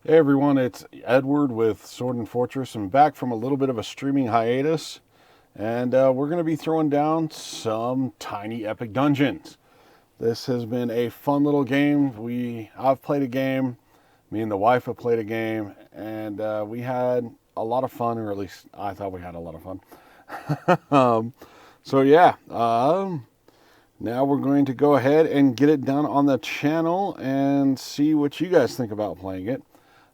Hey everyone, it's Edward with Sword and Fortress. I'm back from a little bit of a streaming hiatus, and we're going to be throwing down some tiny epic dungeons. This has been a fun little game. I've played a game, me and the wife have played a game, and we had a lot of fun, or at least I thought we had a lot of fun. So yeah, now we're going to go ahead and get it done on the channel and see what you guys think about playing it.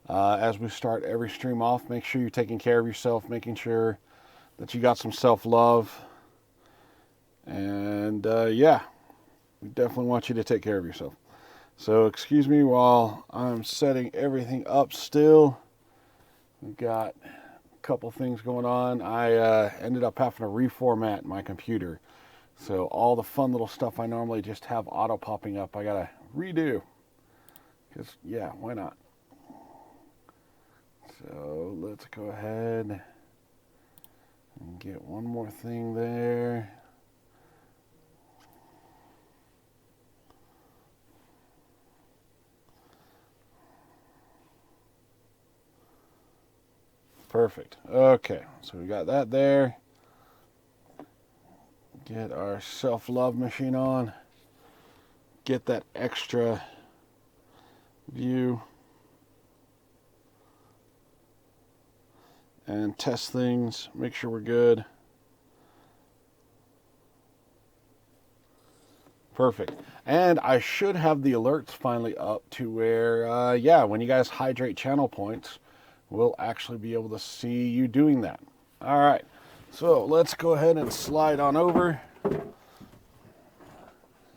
As we start every stream off, make sure you're taking care of yourself, making sure that you got some self-love. And yeah, we definitely want you to take care of yourself. So excuse me while I'm setting everything up still. We've got a couple things going on. I ended up having to reformat my computer. So all the fun little stuff I normally just have auto popping up, I gotta redo. Because, yeah, why not? So let's go ahead and get one more thing there. Perfect. Okay, so we got that there. Get our self-love machine on. Get that extra view. And test things, make sure we're good. Perfect. And I should have the alerts finally up to where, yeah, when you guys hydrate channel points, we'll actually be able to see you doing that. All right, so let's go ahead and slide on over.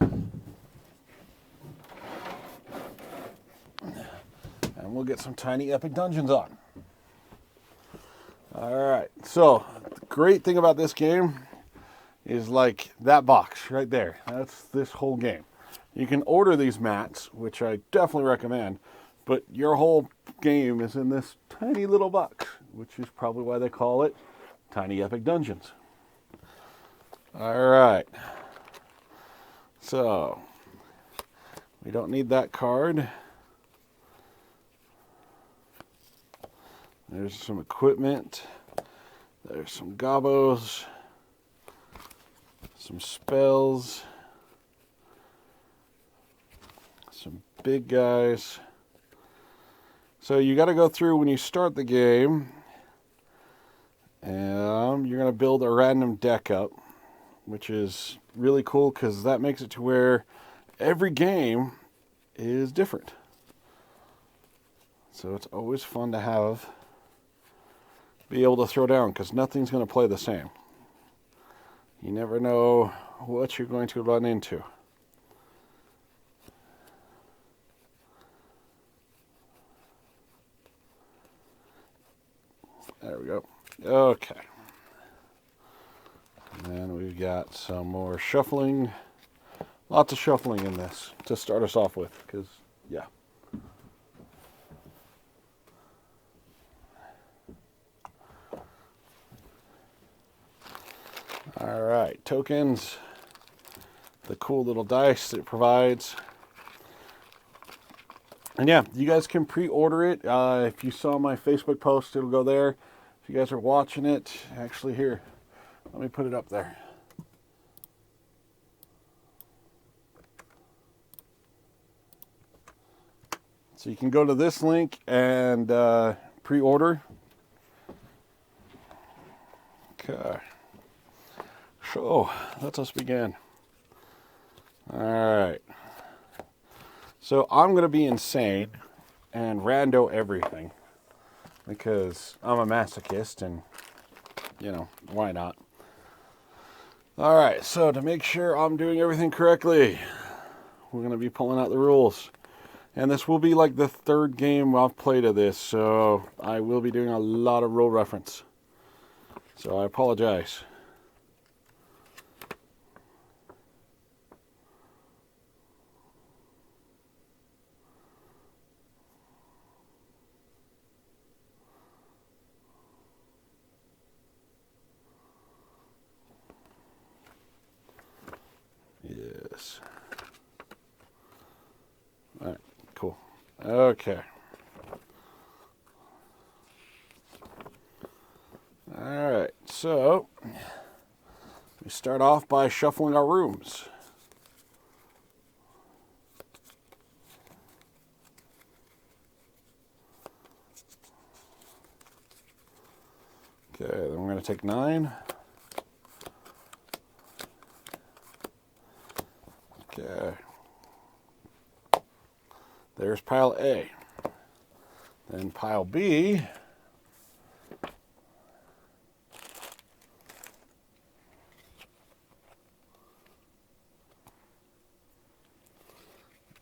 And we'll get some tiny epic dungeons on. All right, so the great thing about this game is like that box right there. That's this whole game. You can order these mats, which I definitely recommend, but your whole game is in this tiny little box, which is probably why they call it Tiny Epic Dungeons. All right. So, we don't need that card. There's some equipment. There's some gobos. Some spells. Some big guys. So you got to go through when you start the game. And you're going to build a random deck up, which is really cool because that makes it to where every game is different. So it's always fun to be able to throw down because nothing's going to play the same. You never know what you're going to run into. There we go. Okay. And then we've got some more shuffling. Lots of shuffling in this to start us off with because, yeah. All right, tokens, the cool little dice it provides. And yeah, you guys can pre-order it. If you saw my Facebook post, it'll go there. If you guys are watching it, actually here, let me put it up there. So you can go to this link and pre-order. Okay. So, let us begin. All right. So I'm going to be insane and rando everything because I'm a masochist and, you know, why not? All right, so to make sure I'm doing everything correctly, we're going to be pulling out the rules. And this will be like the third game I've played of this, so I will be doing a lot of rule reference. So I apologize. Yes. All right, cool. Okay. Alright, so we start off by shuffling our rooms. Okay, then we're going to take 9. Okay. There's pile A. Then pile B.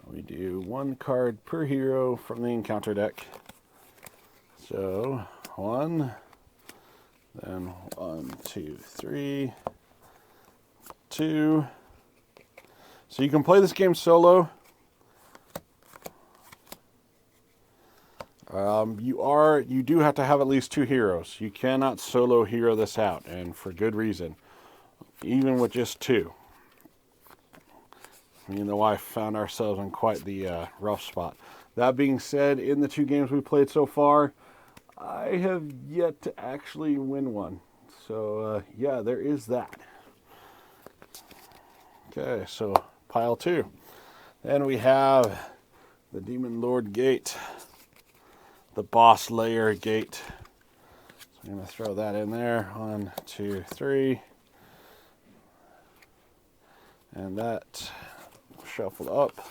We do 1 card per hero from the encounter deck. So 1, then 1, 2, 3, 2. So you can play this game solo. You do have to have at least 2 heroes. You cannot solo hero this out, and for good reason. Even with just 2. Me and the wife found ourselves in quite the rough spot. That being said, in the 2 games we played so far, I have yet to actually win one. So, yeah, there is that. Okay, so pile 2. Then we have the Demon Lord Gate. The boss layer gate. So I'm going to throw that in there. 1, 2, 3. And that will shuffle up.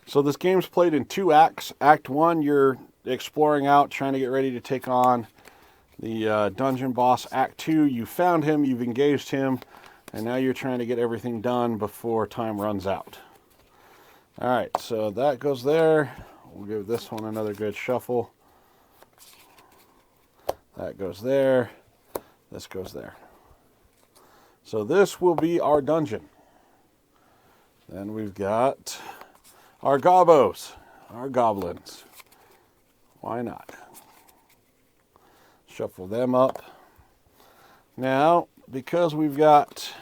So this game's played in 2 acts. Act 1, you're exploring out, trying to get ready to take on the dungeon boss. Act 2, you found him, you've engaged him, and now you're trying to get everything done before time runs out. Alright, so that goes there. We'll give this one another good shuffle. That goes there. This goes there. So this will be our dungeon. Then we've got our gobos, our goblins. Why not? Shuffle them up. Now, because we've got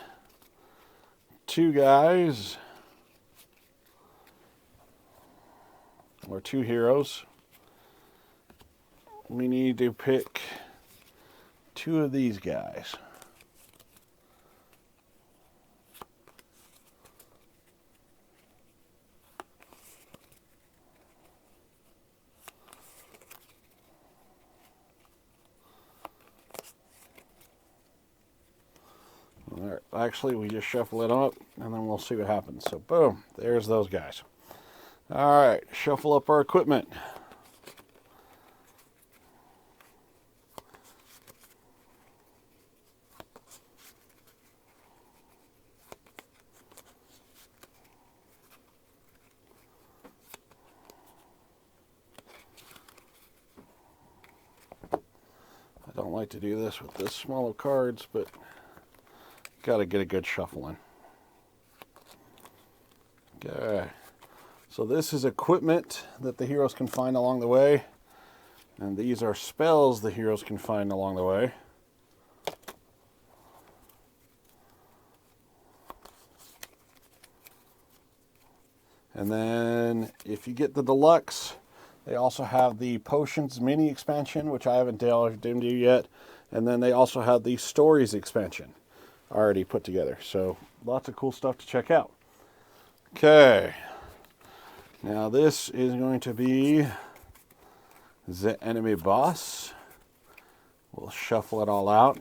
2 guys, or 2 heroes, we need to pick 2 of these guys. Actually, we just shuffle it up, and then we'll see what happens. So, boom, there's those guys. All right, shuffle up our equipment. I don't like to do this with this small of cards, but got to get a good shuffle in. Okay. So this is equipment that the heroes can find along the way. And these are spells the heroes can find along the way. And then if you get the deluxe, they also have the potions mini expansion, which I haven't delved into yet. And then they also have the stories expansion already put together. So lots of cool stuff to check out. Okay. Now this is going to be the enemy boss. We'll shuffle it all out.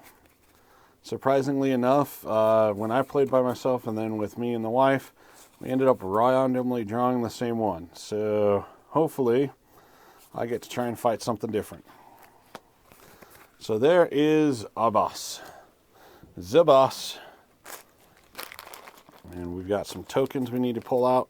Surprisingly enough, when I played by myself and then with me and the wife, we ended up randomly drawing the same one. So hopefully I get to try and fight something different. So there is a boss. The boss. And we've got some tokens we need to pull out.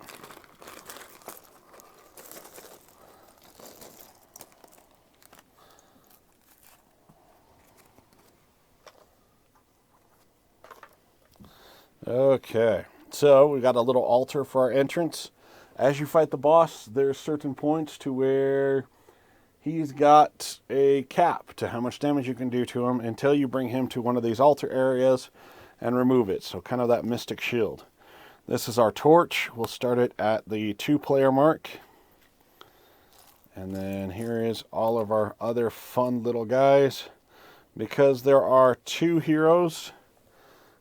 Okay, so we got a little altar for our entrance. As you fight the boss, there's certain points to where he's got a cap to how much damage you can do to him until you bring him to one of these altar areas and remove it. So kind of that mystic shield. This is our torch. We'll start it at the 2-player mark. And then here is all of our other fun little guys. Because there are 2 heroes,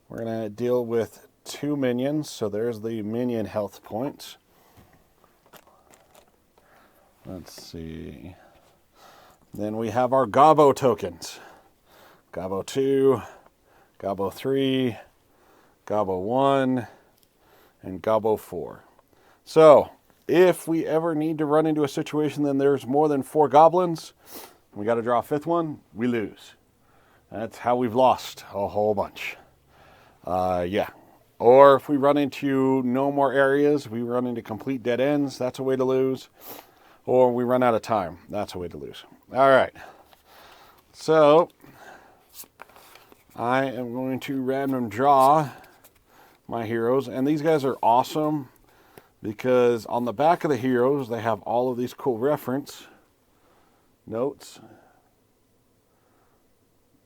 we're going to deal with 2 minions. So there's the minion health points. Let's see. Then we have our Gobbo tokens. Gobbo 2, Gobbo 3, Gobbo 1, and Gobbo 4. So, if we ever need to run into a situation then there's more than 4 goblins, we got to draw a 5th one, we lose. That's how we've lost a whole bunch. Yeah. Or if we run into no more areas, we run into complete dead ends, that's a way to lose. Or we run out of time, that's a way to lose. All right. So, I am going to random draw my heroes, and these guys are awesome because on the back of the heroes they have all of these cool reference notes.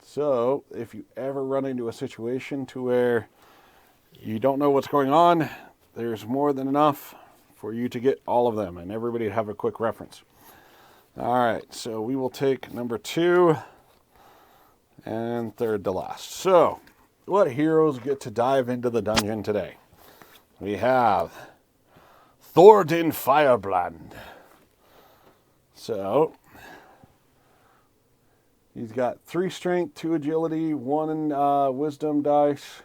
So if you ever run into a situation to where you don't know what's going on, there's more than enough for you to get all of them and everybody have a quick reference. All right, so we will take number 2 and 3rd to last. So what heroes get to dive into the dungeon today? We have Thordan Firebrand. So he's got 3 strength, 2 agility, 1 wisdom dice.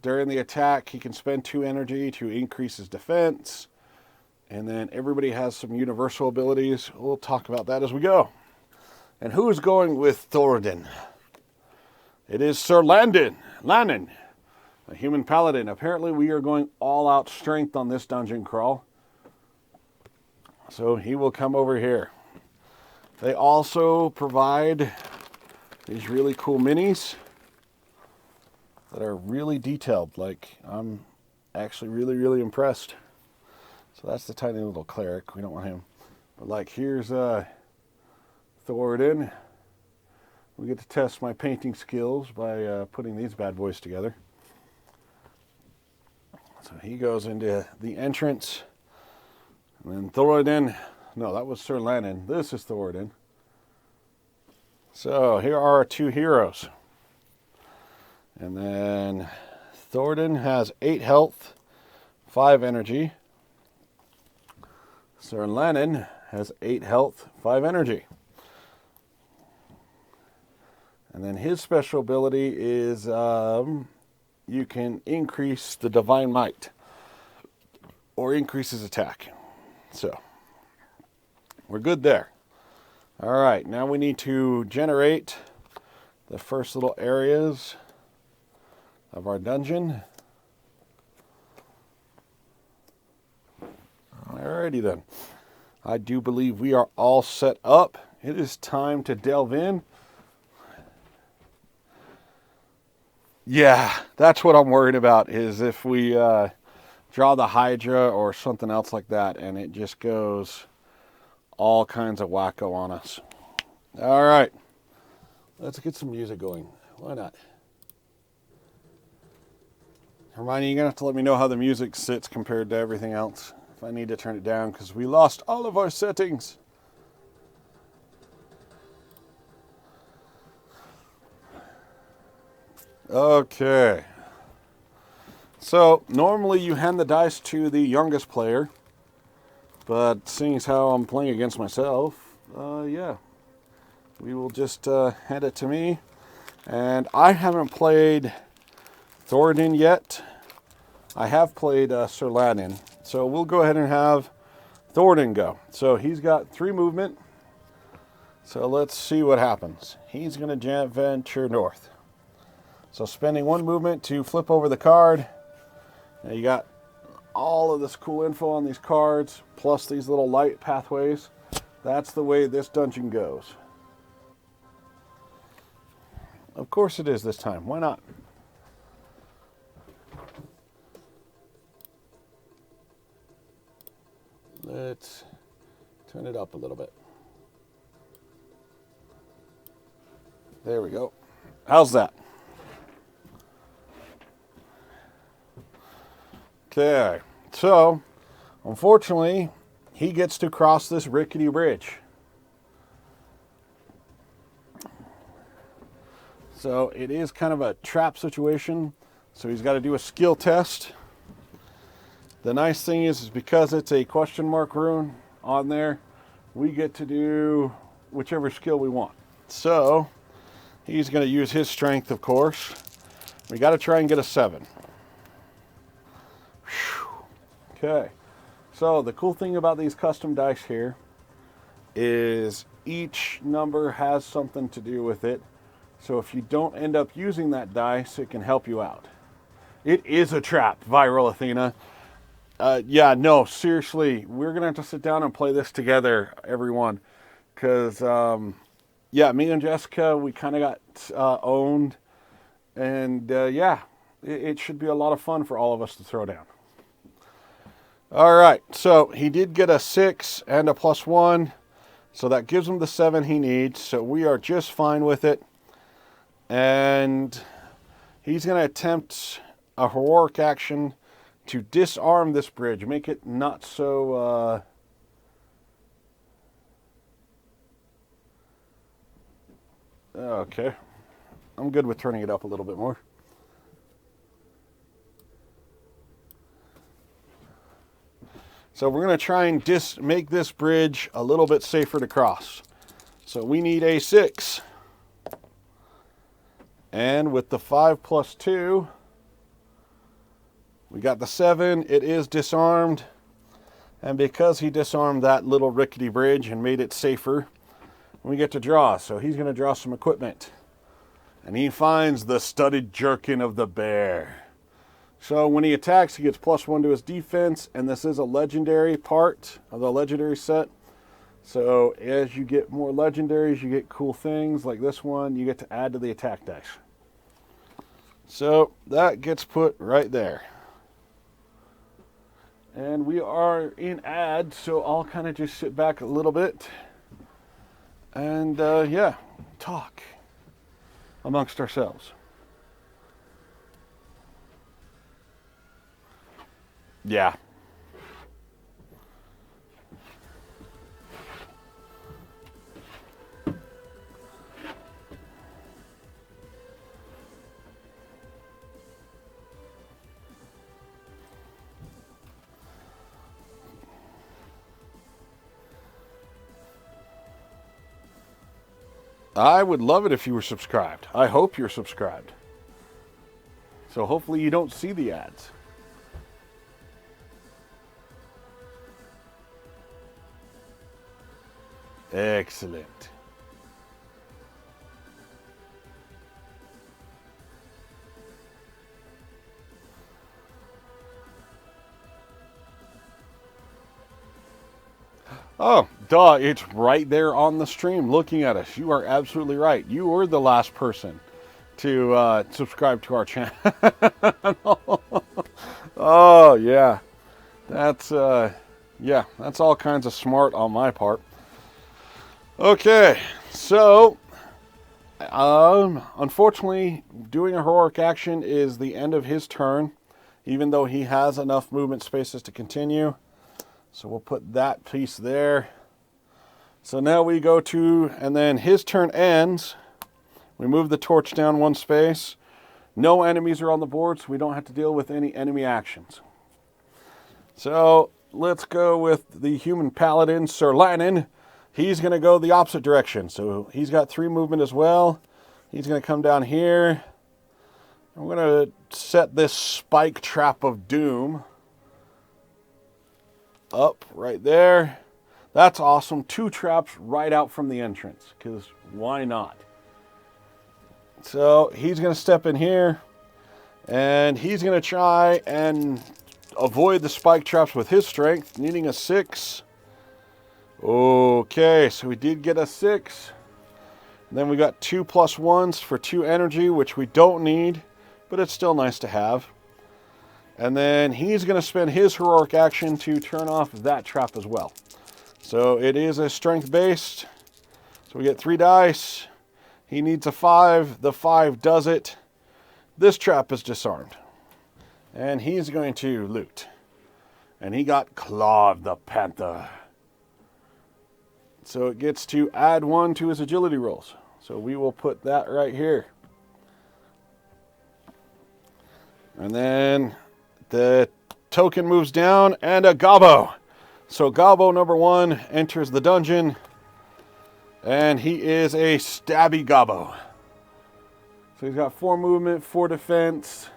During the attack, he can spend 2 energy to increase his defense. And then everybody has some universal abilities. We'll talk about that as we go. And who's going with Thordan? It is Sir Lannon, a human paladin. Apparently we are going all out strength on this dungeon crawl. So he will come over here. They also provide these really cool minis that are really detailed. Like, I'm actually really impressed. So that's the tiny little cleric. We don't want him. But like, here's Thordan. We get to test my painting skills by putting these bad boys together. So he goes into the entrance. And then Thordan. No, that was Sir Lannon. This is Thordan. So here are our 2 heroes. And then Thordan has 8 health, 5 energy. Sir Lannon has 8 health, 5 energy. And then his special ability is you can increase the divine might or increase his attack. So we're good there. All right, now we need to generate the first little areas of our dungeon. Alrighty then. I do believe we are all set up. It is time to delve in. Yeah, that's what I'm worried about, is if we draw the Hydra or something else like that and it just goes all kinds of wacko on us. All right, let's get some music going. Why not? Hermione, you're going to have to let me know how the music sits compared to everything else. If I need to turn it down, because we lost all of our settings. Okay. So, normally you hand the dice to the youngest player. But seeing as how I'm playing against myself, yeah. We will just hand it to me. And I haven't played Thordan yet. I have played Sir Lannon. So we'll go ahead and have Thordan go. So he's got 3 movement. So let's see what happens. He's going to venture north. So spending 1 movement to flip over the card. Now you got all of this cool info on these cards, plus these little light pathways. That's the way this dungeon goes. Of course it is this time. Why not? Let's turn it up a little bit. There we go. How's that? Okay, so unfortunately, he gets to cross this rickety bridge. So it is kind of a trap situation. So he's got to do a skill test. The nice thing is because it's a question mark rune on there, we get to do whichever skill we want. So he's going to use his strength, of course. We got to try and get a 7. Okay. So the cool thing about these custom dice here is each number has something to do with it. So if you don't end up using that dice, it can help you out. It is a trap, Viral Athena. Yeah, no, seriously, we're going to have to sit down and play this together, everyone. Because, yeah, me and Jessica, we kind of got owned. And, yeah, it should be a lot of fun for all of us to throw down. All right, so he did get a 6 and a +1. So that gives him the 7 he needs. So we are just fine with it. And he's going to attempt a heroic action to disarm this bridge, make it not so okay. I'm good with turning it up a little bit more. So we're going to try and make this bridge a little bit safer to cross. So we need a 6. And with the 5 + 2, we got the 7. It is disarmed. And because he disarmed that little rickety bridge and made it safer, we get to draw. So he's going to draw some equipment. And he finds the studded jerkin of the bear. So when he attacks, he gets +1 to his defense. And this is a legendary part of the legendary set. So as you get more legendaries, you get cool things like this one. You get to add to the attack dice. So that gets put right there. And we are in add, so I'll kind of just sit back a little bit and, yeah, talk amongst ourselves. Yeah. I would love it if you were subscribed. I hope you're subscribed. So hopefully you don't see the ads. Excellent. Oh, duh, it's right there on the stream looking at us. You are absolutely right. You were the last person to subscribe to our channel. Oh, yeah. That's, yeah, that's all kinds of smart on my part. Okay, so, unfortunately, doing a heroic action is the end of his turn, even though he has enough movement spaces to continue. So we'll put that piece there. So now we go to, and then his turn ends. We move the torch down 1 space. No enemies are on the board, so we don't have to deal with any enemy actions. So let's go with the human paladin, Sir Lannon. He's going to go the opposite direction. So he's got 3 movement as well. He's going to come down here. I'm going to set this spike trap of doom up right there. That's awesome. 2 traps right out from the entrance, because why not? So he's going to step in here, and he's going to try and avoid the spike traps with his strength, needing a 6. Okay, so we did get a 6. Then we got 2 +1s for 2 energy, which we don't need, but it's still nice to have. And then he's going to spend his heroic action to turn off that trap as well. So it is a strength based. So we get 3 dice. He needs a 5. The 5 does it. This trap is disarmed. And he's going to loot. And he got Claw of the Panther. So it gets to add 1 to his agility rolls. So we will put that right here. And then the token moves down and a Gobbo. So Gobbo number 1 enters the dungeon. And he is a stabby Gobbo. So he's got 4 movement, 4 defense.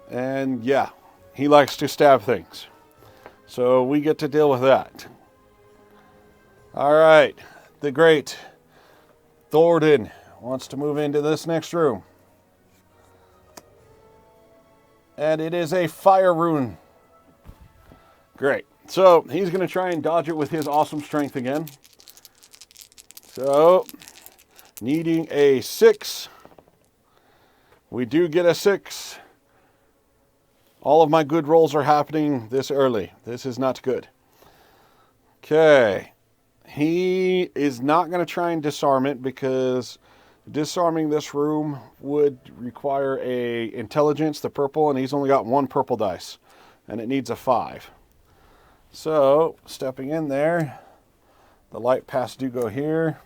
And yeah, he likes to stab things. So we get to deal with that. All right, the great Thornton wants to move into this next room. And it is a fire rune. Great. So he's going to try and dodge it with his awesome strength again. So needing a 6. We do get a 6. All of my good rolls are happening this early. This is not good. Okay. He is not going to try and disarm it because disarming this room would require a intelligence, the purple, and he's only got 1 purple dice. And it needs a 5. So, stepping in there, the light paths do go here.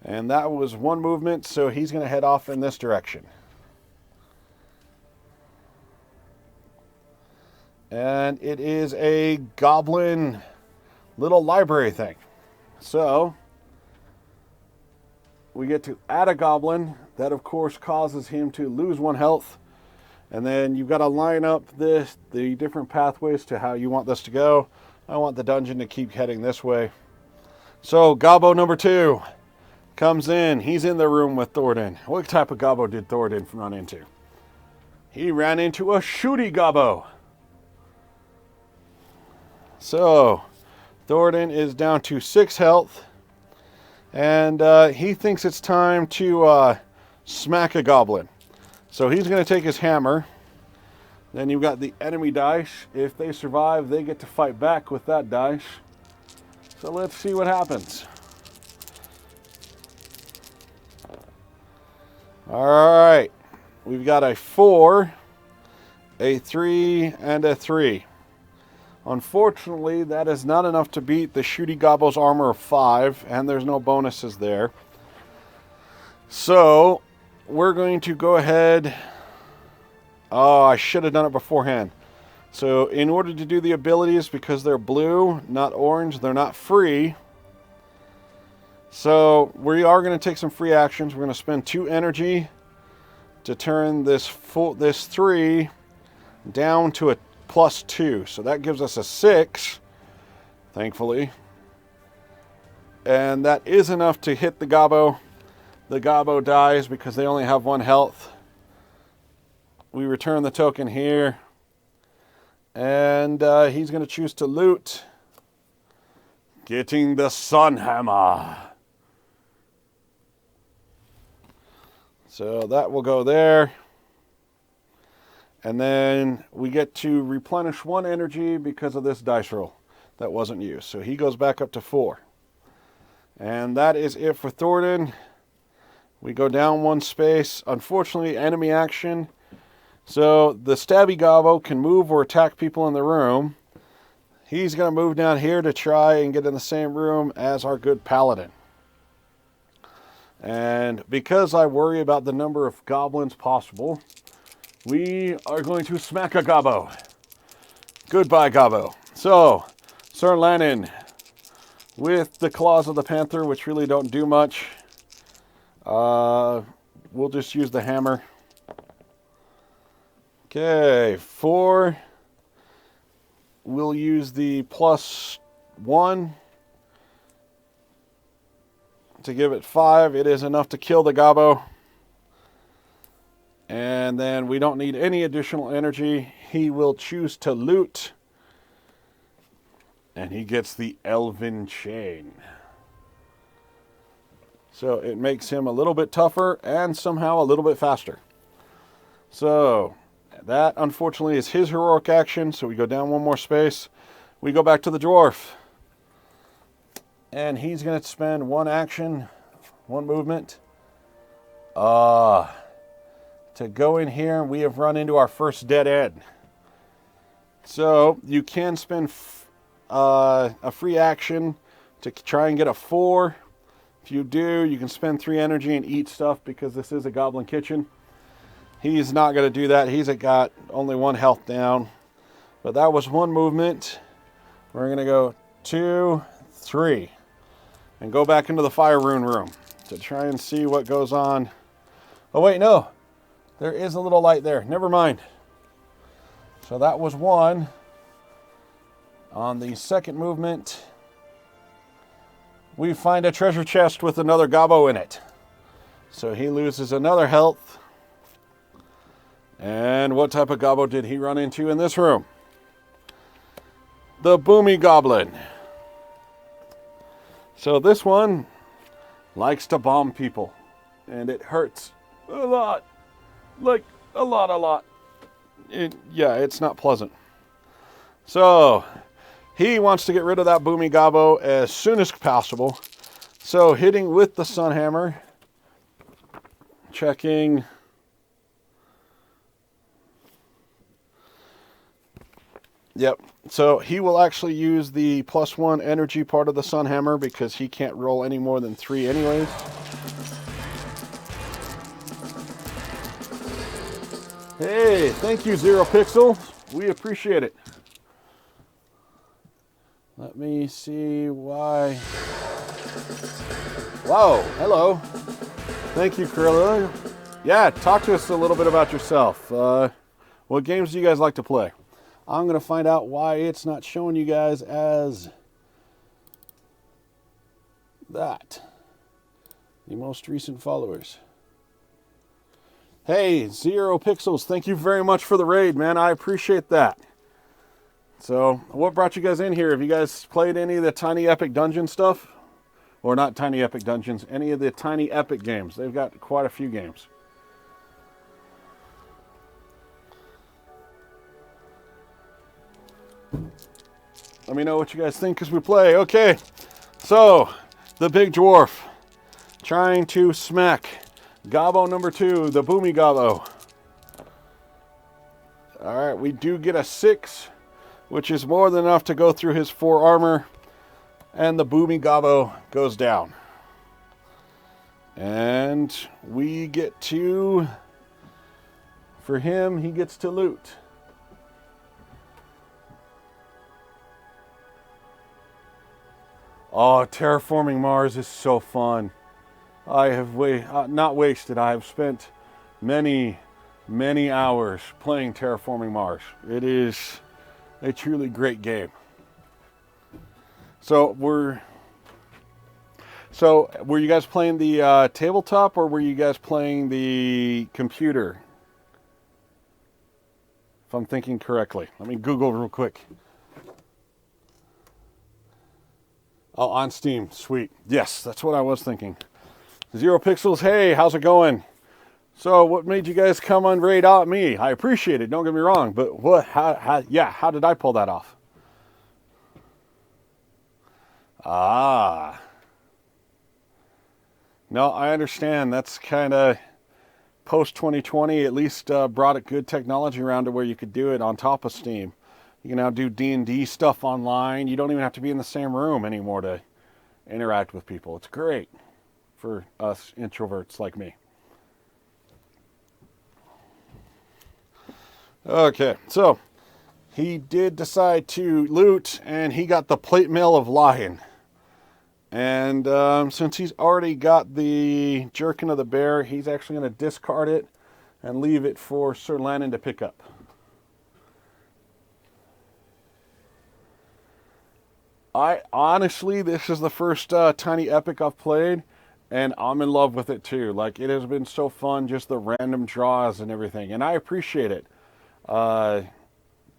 And that was 1 movement, so he's going to head off in this direction. And it is a goblin little library thing. So, we get to add a goblin. That, of course, causes him to lose 1 health. And then you've got to line up the different pathways to how you want this to go. I want the dungeon to keep heading this way. So, Gobbo number 2 comes in. He's in the room with Thornton. What type of Gobbo did Thornton run into? He ran into a shooty Gobbo. So, Thornton is down to 6 health. And he thinks it's time to smack a goblin. So he's going to take his hammer. Then you've got the enemy dice. If they survive, they get to fight back with that dice. So let's see what happens. All right. We've got a 4, a 3, and a 3. Unfortunately, that is not enough to beat the Shooty Gobbo's armor of 5, and there's no bonuses there. So, we're going to go ahead. Oh, I should have done it beforehand. So, in order to do the abilities, because they're blue, not orange, they're not free. So, we are going to take some free actions. We're going to spend 2 energy to turn this 3 down to a +2. So that gives us a 6, thankfully. And that is enough to hit the Gobbo. The Gobbo dies because they only have 1 health. We return the token here. And he's going to choose to loot. Getting the Sun Hammer. So that will go there. And then we get to replenish 1 energy because of this dice roll that wasn't used. So he goes back up to 4. And that is it for Thornton. We go down 1 space. Unfortunately, enemy action. So the stabby Gobbo can move or attack people in the room. He's going to move down here to try and get in the same room as our good paladin. And because I worry about the number of goblins possible, we are going to smack a Gobbo. Goodbye, Gobbo. So, Sir Lannon, with the Claws of the Panther, which really don't do much, we'll just use the hammer. Okay, 4. We'll use the +1 to give it 5. It is enough to kill the Gobbo. And then we don't need any additional energy. He will choose to loot. And he gets the Elven Chain. So it makes him a little bit tougher and somehow a little bit faster. So that unfortunately is his heroic action. So we go down 1 more space. We go back to the dwarf. And he's going to spend 1 action, 1 movement. to go in here, and we have run into our first dead end. So you can spend a free action to try and get a 4. If you do, you can spend 3 energy and eat stuff because this is a goblin kitchen. He's not going to do that. He's got only 1 health down. But that was 1 movement. We're going to go 2, 3. And go back into the fire rune room to try and see what goes on. Oh, wait, no. There is a little light there. Never mind. So that was 1. On the second movement, we find a treasure chest with another gobbo in it. So he loses another health. And what type of gobbo did he run into in this room? The boomy goblin. So this one likes to bomb people. And it hurts a lot. Like, a lot. Yeah, it's not pleasant. So he wants to get rid of that boomy gobbo as soon as possible. So hitting with the sun hammer, checking. Yep. So he will actually use the +1 energy part of the sun hammer because he can't roll any more than 3 anyways. Hey, thank you, Zero Pixel. We appreciate it. Let me see why. Whoa, hello. Thank you, Krilla. Yeah, talk to us a little bit about yourself. What games do you guys like to play? I'm going to find out why it's not showing you guys as that. The most recent followers. Hey, Zero Pixels, thank you very much for the raid, man. I appreciate that. So, what brought you guys in here? Have you guys played any of the Tiny Epic Dungeon stuff? Or not Tiny Epic Dungeons, any of the Tiny Epic games. They've got quite a few games. Let me know what you guys think as we play. Okay, so the big dwarf trying to smack gobbo number 2, the boomy gobbo. All right, we do get a 6, which is more than enough to go through his 4 armor, and the boomy gobbo goes down. And we get to, for him, he gets to loot. Oh, terraforming Mars is so fun. I have not wasted. I have spent many hours playing Terraforming Mars. It is a truly great game. So were you guys playing the tabletop, or were you guys playing the computer? If I'm thinking correctly. Let me Google real quick. Oh, on Steam. Sweet. Yes, that's what I was thinking. Zero Pixels, hey, how's it going? So, what made you guys come on raid out me? I appreciate it, don't get me wrong, but what? How did I pull that off? Ah. No, I understand. That's kind of post-2020, at least brought a good technology around to where you could do it on top of Steam. You can now do D&D stuff online. You don't even have to be in the same room anymore to interact with people. It's great for us introverts like me. Okay, so he did decide to loot, and he got the plate mail of Lion. And since he's already got the Jerkin of the Bear, he's actually going to discard it and leave it for Sir Lannon to pick up. Honestly, this is the first Tiny Epic I've played, and I'm in love with it too. Like, it has been so fun, just the random draws and everything, and I appreciate it.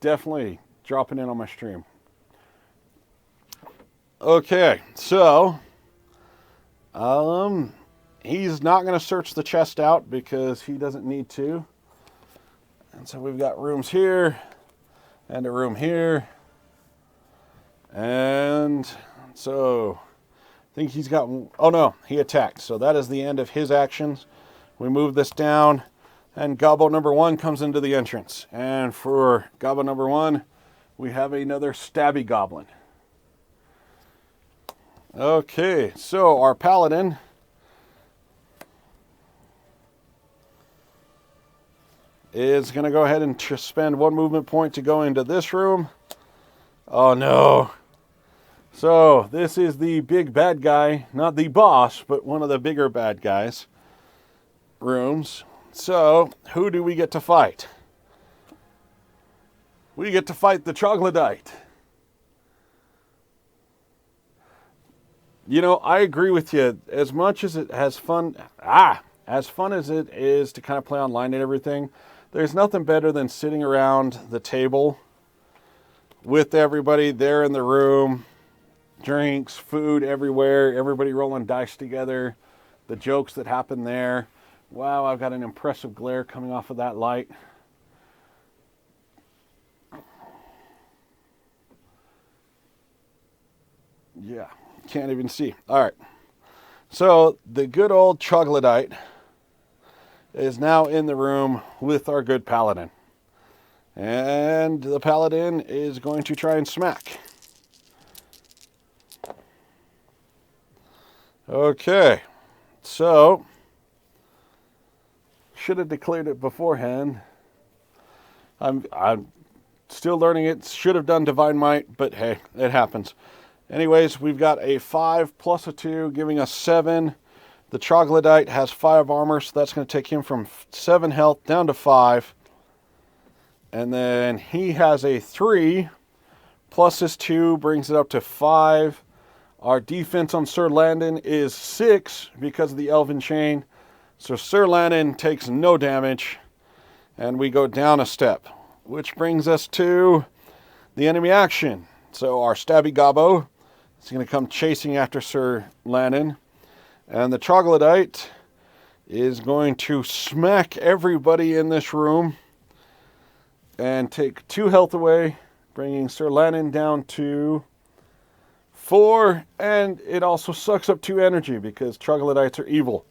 Definitely dropping in on my stream. Okay, so he's not going to search the chest out because he doesn't need to. And so we've got rooms here and a room here. And so I think he's got, oh no, he attacked. So that is the end of his actions. We move this down. And gobbo number 1 comes into the entrance. And for gobbo number 1, we have another stabby goblin. Okay, so our paladin is going to go ahead and spend 1 movement point to go into this room. Oh no. So this is the big bad guy, not the boss, but one of the bigger bad guys rooms. So who do we get to fight? We get to fight the troglodyte. You know, I agree with you. As much as it has fun, as fun as it is to kind of play online and everything, there's nothing better than sitting around the table with everybody there in the room. Drinks, food everywhere, everybody rolling dice together, the jokes that happen there. Wow, I've got an impressive glare coming off of that light. Yeah, can't even see. All right. So the good old troglodyte is now in the room with our good paladin. And the paladin is going to try and smack. Okay, so should have declared it beforehand. I'm still learning it. Should have done Divine Might, but hey, it happens. Anyways, we've got a 5 plus a 2, giving us 7. The troglodyte has 5 armor, so that's going to take him from 7 health down to 5. And then he has a 3 plus his 2 brings it up to 5. Our defense on Sir Landon is 6 because of the Elven Chain. So Sir Landon takes no damage. And we go down a step. Which brings us to the enemy action. So our Stabby Gobbo is going to come chasing after Sir Landon. And the Troglodyte is going to smack everybody in this room. And take 2 health away. Bringing Sir Landon down to 4, and it also sucks up 2 energy because troglodytes are evil.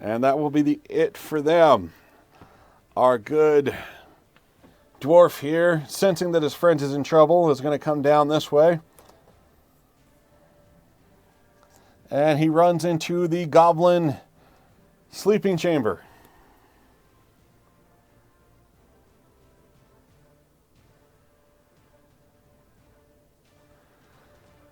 And that will be it for them. Our good dwarf here, sensing that his friend is in trouble, is going to come down this way. And he runs into the goblin sleeping chamber.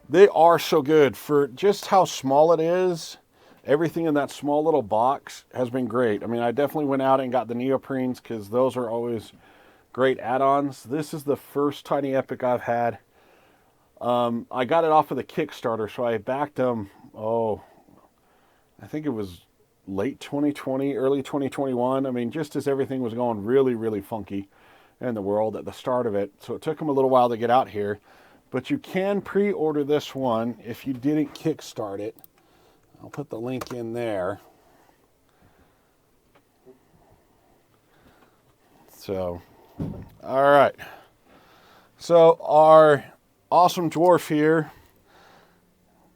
They are so good for just how small it is. Everything in that small little box has been great. I mean, I definitely went out and got the neoprenes because those are always great add-ons. This is the first Tiny Epic I've had. I got it off of the Kickstarter, so I backed them, I think it was late 2020, early 2021. I mean, just as everything was going really, really funky in the world at the start of it. So it took them a little while to get out here. But you can pre-order this one if you didn't kickstart it. I'll put the link in there. So, all right. So our awesome dwarf here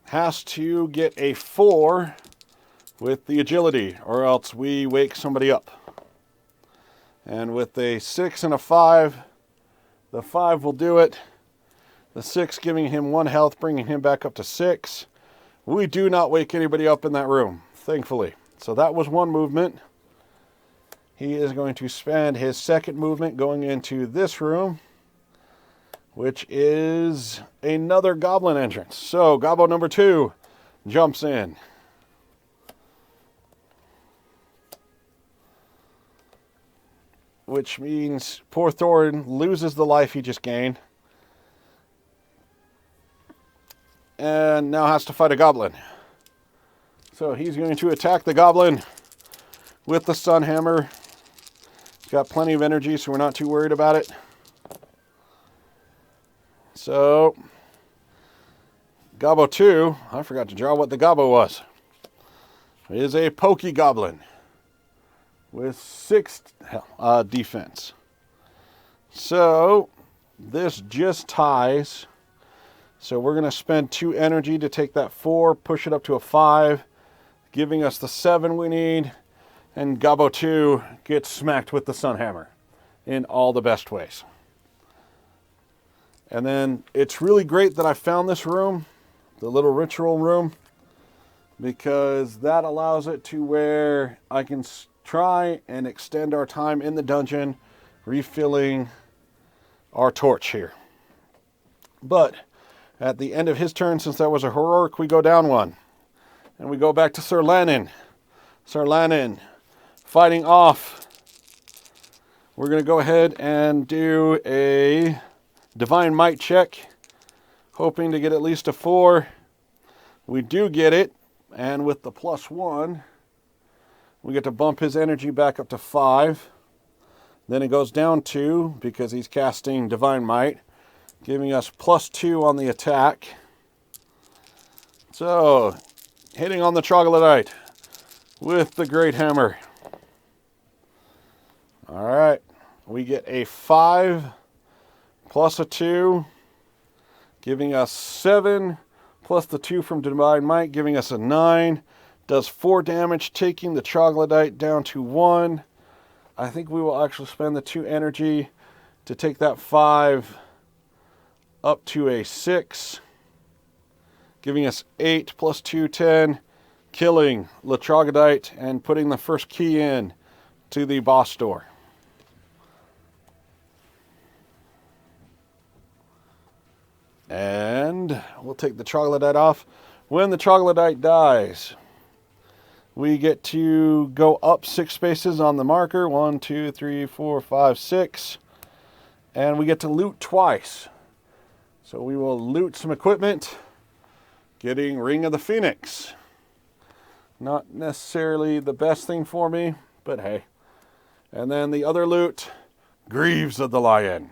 has to get a 4 with the agility, or else we wake somebody up. And with a 6 and a 5, the 5 will do it. The 6 giving him 1 health, bringing him back up to 6. We do not wake anybody up in that room, thankfully. So that was 1 movement. He is going to spend his 2nd movement going into this room, which is another goblin entrance. So Gobbo number 2 jumps in. Which means poor Thorin loses the life he just gained. And now has to fight a goblin. So he's going to attack the goblin with the Sun Hammer. He's got plenty of energy, so we're not too worried about it. So, Gobbo 2, I forgot to draw what the Gobbo was. It is a Pokey Goblin with 6 defense. So, this just ties. So we're going to spend 2 energy to take that 4, push it up to a 5, giving us the 7 we need. And Gobbo 2 gets smacked with the Sunhammer in all the best ways. And then it's really great that I found this room, the little ritual room, because that allows it to where I can try and extend our time in the dungeon, refilling our torch here. But at the end of his turn, since that was a heroic, we go down one. And we go back to Sir Lannon. Sir Lannon fighting off. We're going to go ahead and do a Divine Might check, hoping to get at least a 4. We do get it, and with the +1, we get to bump his energy back up to 5. Then it goes down 2 because he's casting Divine Might, giving us +2 on the attack. So, hitting on the troglodyte with the Great Hammer. All right, we get a 5 plus a 2, giving us 7, plus the 2 from Divine Might, giving us a 9. Does 4 damage, taking the troglodyte down to 1. I think we will actually spend the 2 energy to take that 5 up to a 6, giving us 8 plus 2, 10, killing the troglodyte and putting the first key in to the boss door. And we'll take the troglodyte off. When the troglodyte dies, we get to go up 6 spaces on the marker. 1, 2, 3, 4, 5, 6. And we get to loot twice. So we will loot some equipment, getting Ring of the Phoenix. Not necessarily the best thing for me, but hey. And then the other loot, Greaves of the Lion.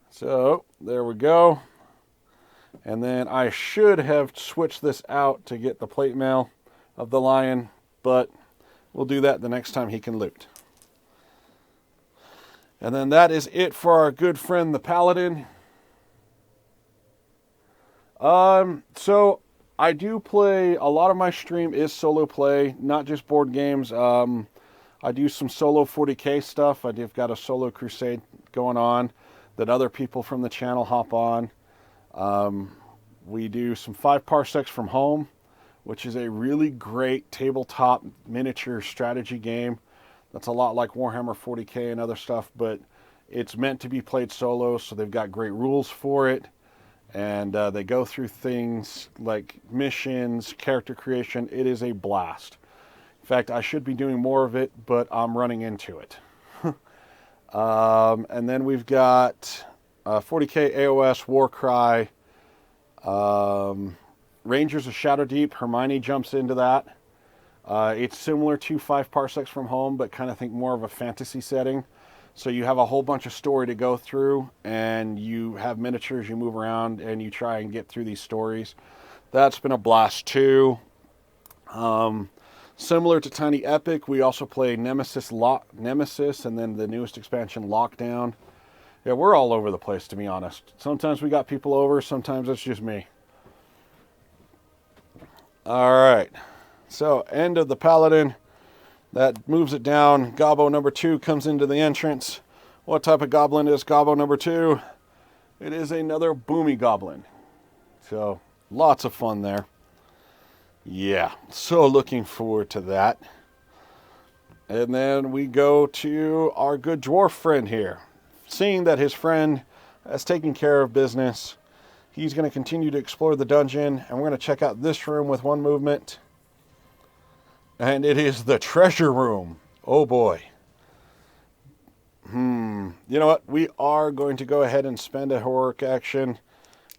So, there we go. And then I should have switched this out to get the plate mail of the lion, but we'll do that the next time he can loot. And then that is it for our good friend the Paladin. So I do play, a lot of my stream is solo play, not just board games. I do some solo 40K stuff. I've got a solo crusade going on that other people from the channel hop on. We do some 5 parsecs from home, which is a really great tabletop miniature strategy game. That's a lot like Warhammer 40K and other stuff, but it's meant to be played solo, so they've got great rules for it. And they go through things like missions, character creation. It is a blast. In fact, I should be doing more of it, but I'm running into it. And then we've got 40K AOS, Warcry, Rangers of Shadow Deep. Hermione jumps into that. It's similar to 5 parsecs from home, but kind of think more of a fantasy setting. So you have a whole bunch of story to go through, and you have miniatures, you move around, and you try and get through these stories. That's been a blast too. Similar to Tiny Epic, we also play Nemesis, and then the newest expansion, Lockdown. Yeah, we're all over the place, to be honest. Sometimes we got people over, sometimes it's just me. All right, so end of the Paladin. That moves it down. Gobbo number 2 comes into the entrance. What type of goblin is Gobbo number 2? It is another boomy goblin. So, lots of fun there. Yeah, so looking forward to that. And then we go to our good dwarf friend here. Seeing that his friend has taken care of business, he's going to continue to explore the dungeon, and we're going to check out this room with 1 movement. And it is the treasure room. Oh boy. You know what? We are going to go ahead and spend a heroic action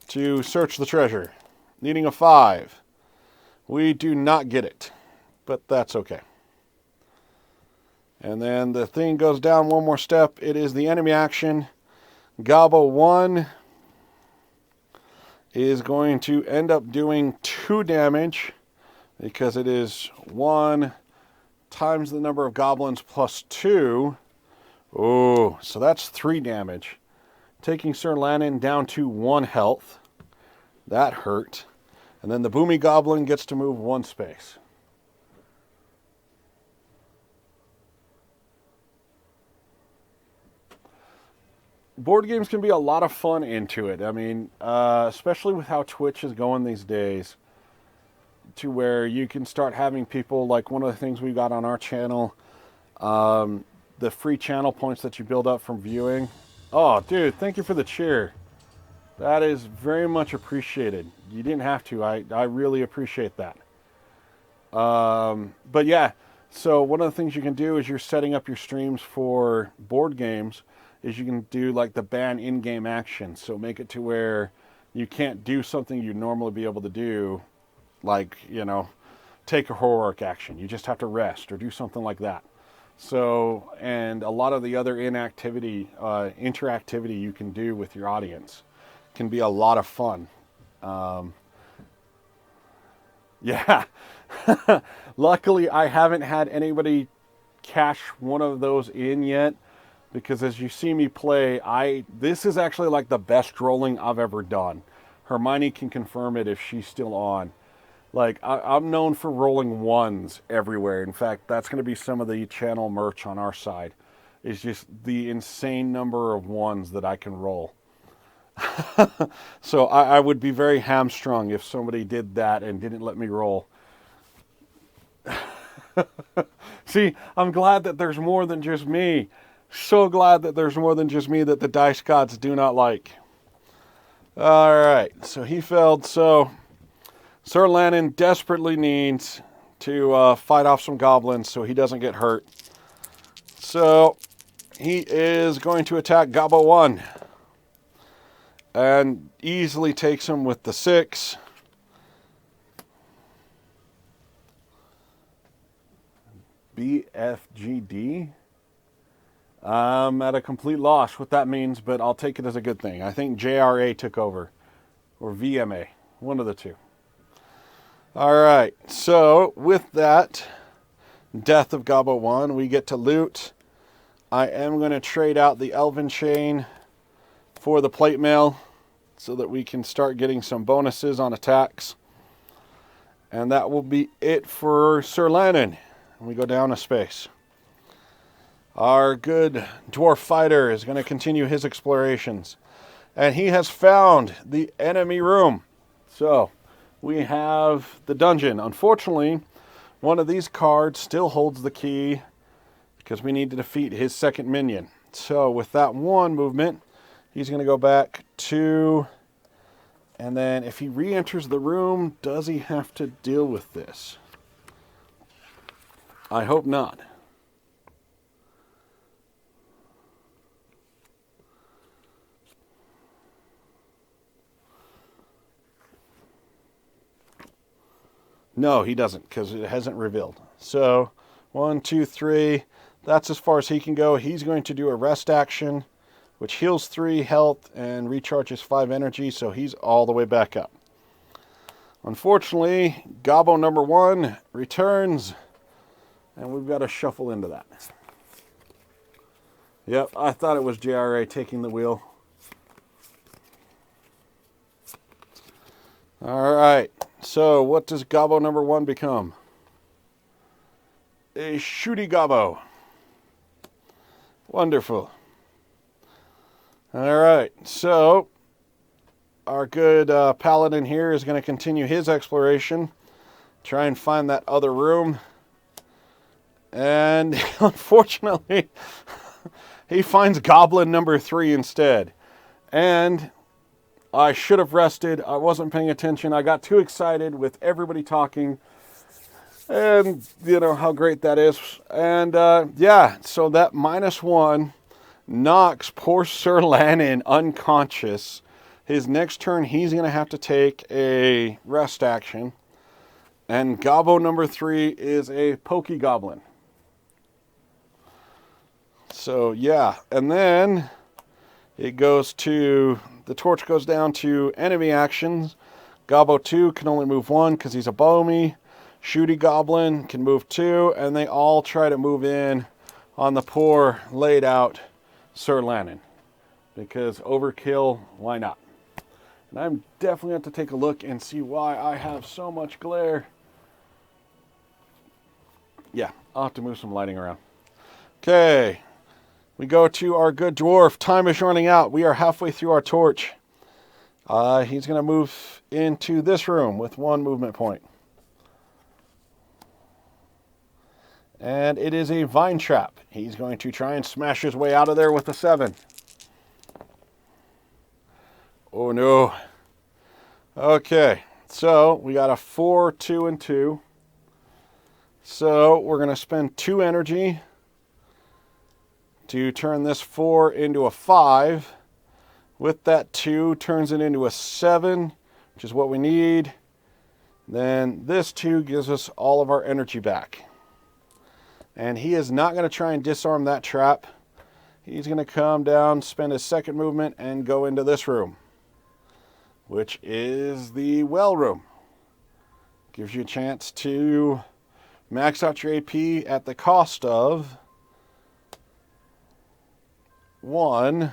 to search the treasure. Needing a 5. We do not get it, but that's okay. And then the thing goes down 1 more step. It is the enemy action. Gobbo 1 is going to end up doing 2 damage because it is 1 times the number of goblins plus 2. Oh, so that's 3 damage. Taking Sir Lannon down to 1 health. That hurt. And then the boomy goblin gets to move 1 space. board games can be a lot of fun into it. I mean, especially with how Twitch is going these days, to where you can start having people, like one of the things we got on our channel, the free channel points that you build up from viewing. Oh, dude, thank you for the cheer. That is very much appreciated. You didn't have to. I really appreciate that. But yeah, so one of the things you can do is you're setting up your streams for board games is you can do like the ban in-game action. So make it to where you can't do something you'd normally be able to do, like, you know, take a heroic action. You just have to rest or do something like that. So, and a lot of the other interactivity you can do with your audience can be a lot of fun. Yeah. Luckily, I haven't had anybody cash one of those in yet, because as you see me play, this is actually like the best rolling I've ever done. Hermione can confirm it if she's still on. Like, I'm known for rolling ones everywhere. In fact, that's going to be some of the channel merch on our side. It's just the insane number of ones that I can roll. So I would be very hamstrung if somebody did that and didn't let me roll. See, I'm glad that there's more than just me. So glad that there's more than just me that the dice gods do not like. All right, so he failed. So Sir Lannon desperately needs to fight off some goblins so he doesn't get hurt. So he is going to attack Gobbo 1 and easily takes him with the 6. BFGD. I'm at a complete loss what that means, but I'll take it as a good thing. I think JRA took over, or VMA, one of the two. All right, so with that death of Gobbo 1, we get to loot. I am going to trade out the Elven Chain for the Plate Mail so that we can start getting some bonuses on attacks. And that will be it for Sir Lannon. We go down a space. Our good dwarf fighter is going to continue his explorations. And he has found the enemy room. So we have the dungeon. Unfortunately, one of these cards still holds the key because we need to defeat his second minion. So with that one movement, he's going to go back 2. And then if he re-enters the room, does he have to deal with this? I hope not. No, he doesn't, because it hasn't revealed. So 1, 2, 3. That's as far as he can go. He's going to do a rest action, which heals 3 health and recharges 5 energy, so he's all the way back up. Unfortunately, Gobbo number 1 returns, and we've got to shuffle into that. Yep, I thought it was JRA taking the wheel. All right, so what does Gobbo number 1 become? A shooty Gobbo. Wonderful. All right, so our good paladin here is going to continue his exploration, try and find that other room. And unfortunately, he finds goblin number 3 instead. And I should have rested. I wasn't paying attention. I got too excited with everybody talking. And you know how great that is. And yeah, so that -1 knocks poor Sir Lannon unconscious. His next turn, he's going to have to take a rest action. And Gobbo number 3 is a pokey goblin. So yeah, and then it goes to, the torch goes down to enemy actions. Gobbo 2 can only move 1 because he's a bowmy. Shooty Goblin can move 2, and they all try to move in on the poor laid out Sir Lannon. Because overkill, why not? And I'm definitely have to take a look and see why I have so much glare. Yeah, I'll have to move some lighting around. Okay. We go to our good dwarf. Time is running out. We are halfway through our torch. He's going to move into this room with 1 movement point. And it is a vine trap. He's going to try and smash his way out of there with a 7. Oh no. Okay, so we got a 4, 2, and 2. So we're going to spend 2 energy to turn this 4 into a 5. With that 2, turns it into a 7, which is what we need. Then this 2 gives us all of our energy back. And he is not going to try and disarm that trap. He's going to come down, spend his second movement, and go into this room, which is the well room. Gives you a chance to max out your AP at the cost of 1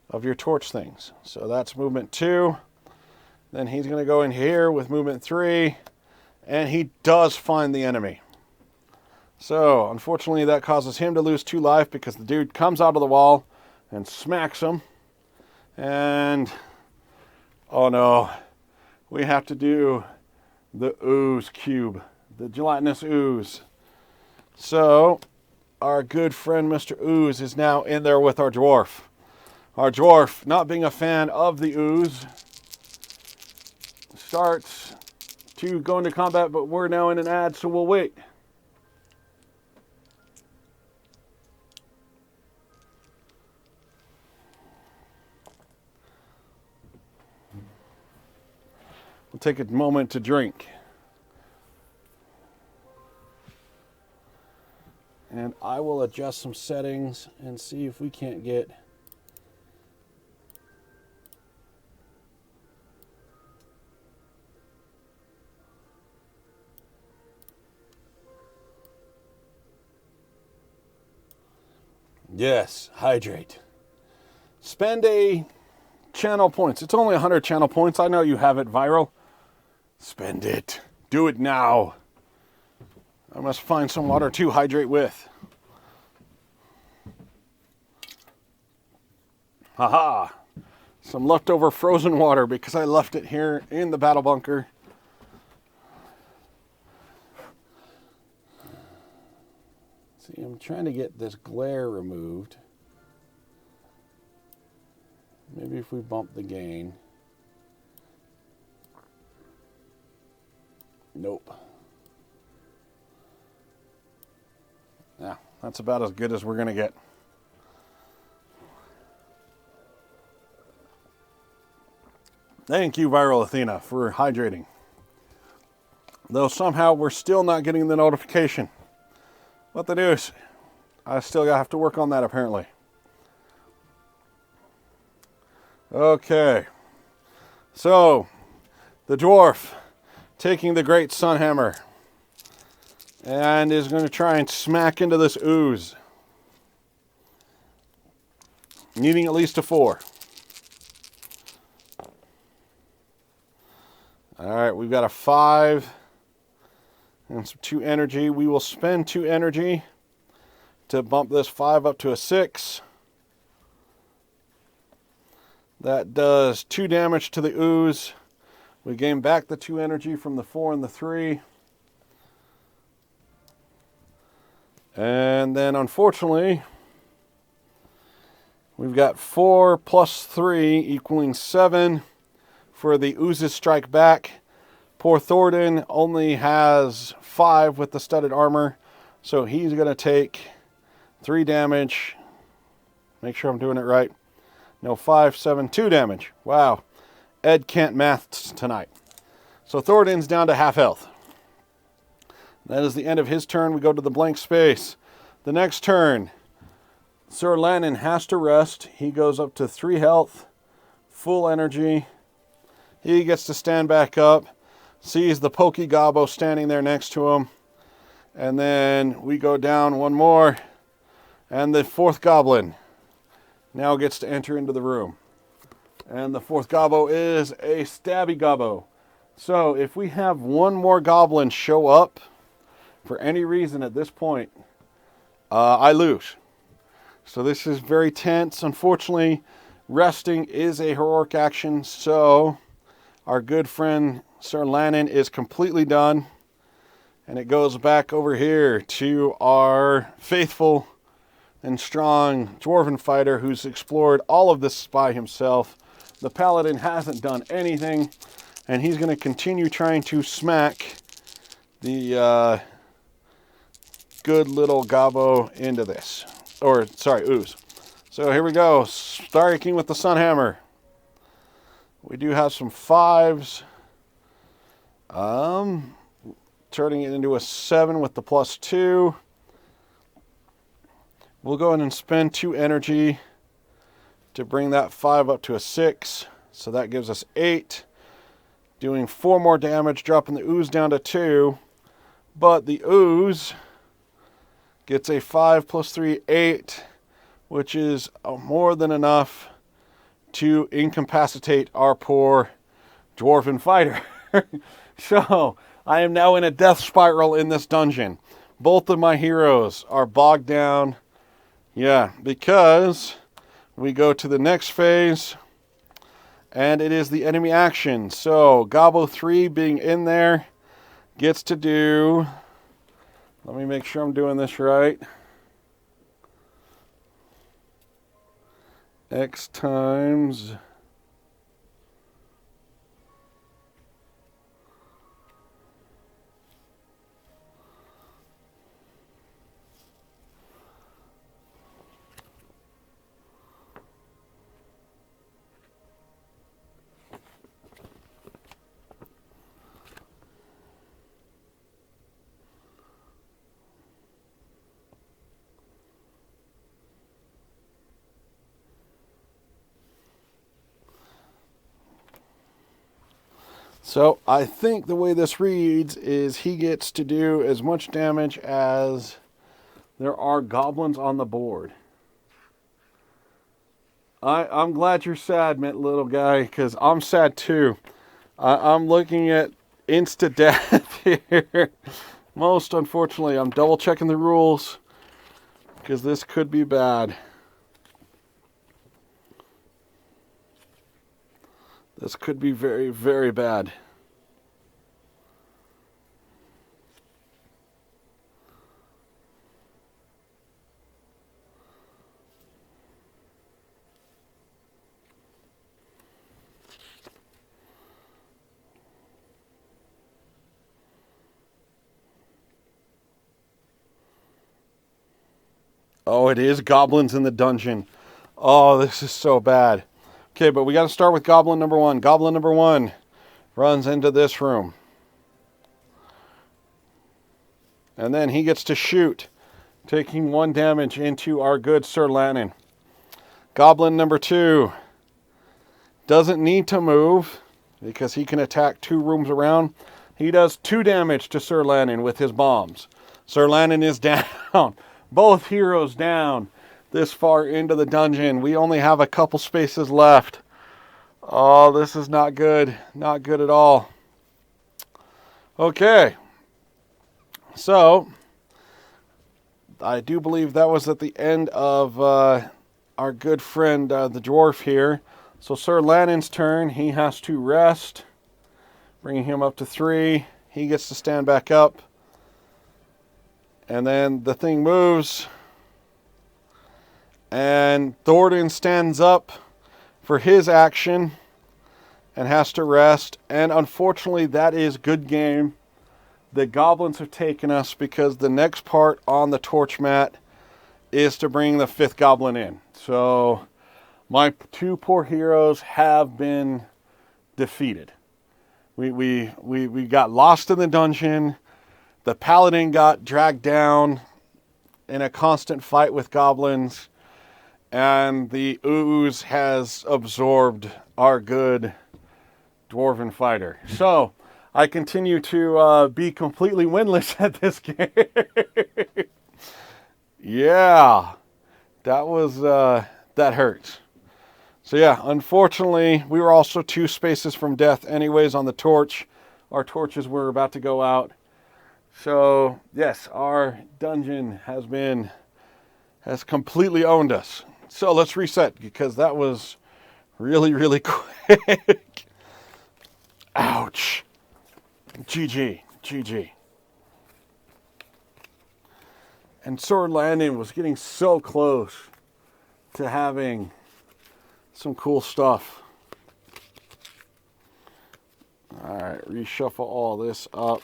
of your torch things. So that's movement 2. Then he's going to go in here with movement 3, and he does find the enemy. So unfortunately that causes him to lose 2 life because the dude comes out of the wall and smacks him. And oh no, we have to do the ooze cube, the gelatinous ooze. So our good friend Mr. Ooze is now in there with our dwarf. Our dwarf, not being a fan of the ooze, starts to go into combat, but we're now in an ad, so we'll wait. We'll take a moment to drink. And I will adjust some settings and see if we can't get yes, hydrate. Spend a channel points. It's only 100 channel points. I know you have it, Viral. Spend it. Do it now. I must find some water to hydrate with. Haha. Some leftover frozen water because I left it here in the battle bunker. See, I'm trying to get this glare removed. Maybe if we bump the gain. Nope. Yeah, that's about as good as we're going to get. Thank you, Viral Athena, for hydrating. Though somehow we're still not getting the notification. What the deuce? I still have to work on that apparently. Okay. So, the dwarf taking the great sun hammer and is going to try and smack into this ooze. Needing at least a 4. Alright, we've got a 5 and some 2 energy. We will spend 2 energy to bump this 5 up to a 6. That does 2 damage to the ooze. We gain back the 2 energy from the 4 and the 3. And then unfortunately, we've got 4 plus 3 equaling 7 for the ooze's strike back. Poor Thornton only has 5 with the studded armor, so he's going to take 3 damage. Make sure I'm doing it right. No, 5, 7, 2 damage. Wow. Ed can't math tonight. So Thornton's down to half health. That is the end of his turn. We go to the blank space. The next turn, Sir Lannon has to rest. He goes up to 3 health, full energy. He gets to stand back up, sees the Pokey Gobbo standing there next to him. And then we go down 1 more. And the 4th goblin now gets to enter into the room. And the 4th Gobbo is a Stabby Gobbo. So if we have 1 more goblin show up for any reason at this point, I lose. So this is very tense. Unfortunately, resting is a heroic action, so our good friend Sir Lannon is completely done. And it goes back over here to our faithful and strong dwarven fighter who's explored all of this by himself. The paladin hasn't done anything, and he's going to continue trying to smack the good little gobbo into this. Or, sorry, ooze. So here we go, striking with the Sunhammer. We do have some 5s. Turning it into a 7 with the +2. We'll go ahead and spend 2 energy to bring that 5 up to a 6. So that gives us 8. Doing 4 more damage, dropping the ooze down to 2. But the ooze gets a 5 + 3, 8, which is more than enough to incapacitate our poor dwarven fighter. So, I am now in a death spiral in this dungeon. Both of my heroes are bogged down. Yeah, because we go to the next phase, and it is the enemy action. So, Gobbo 3 being in there gets to do... Let me make sure I'm doing this right. X times... So I think the way this reads is he gets to do as much damage as there are goblins on the board. I'm glad you're sad, little guy, because I'm sad too. I'm looking at insta-death here. Most unfortunately, I'm double checking the rules because this could be bad. This could be very, very bad. Oh, it is goblins in the dungeon. Oh, this is so bad. Okay, but we got to start with goblin number 1. Goblin number 1 runs into this room. And then he gets to shoot, taking 1 damage into our good Sir Lannon. Goblin number 2 doesn't need to move because he can attack 2 rooms around. He does 2 damage to Sir Lannon with his bombs. Sir Lannon is down. Both heroes down this far into the dungeon. We only have a couple spaces left. Oh, this is not good. Not good at all. Okay. So, I do believe that was at the end of our good friend, the dwarf here. So Sir Lannon's turn. He has to rest, bringing him up to 3. He gets to stand back up. And then the thing moves. And Thornton stands up for his action and has to rest. And unfortunately, that is good game. The goblins have taken us because the next part on the torch mat is to bring the 5th goblin in. So my 2 poor heroes have been defeated. We got lost in the dungeon. The paladin got dragged down in a constant fight with goblins. And the ooze has absorbed our good dwarven fighter. So I continue to be completely winless at this game. Yeah, that was, that hurts. So yeah, unfortunately, we were also 2 spaces from death anyways on the torch. Our torches were about to go out. So yes, our dungeon has been has completely owned us. So let's reset, because that was really, really quick. Ouch. GG. GG. And Sword Landing was getting so close to having some cool stuff. Alright, reshuffle all this up.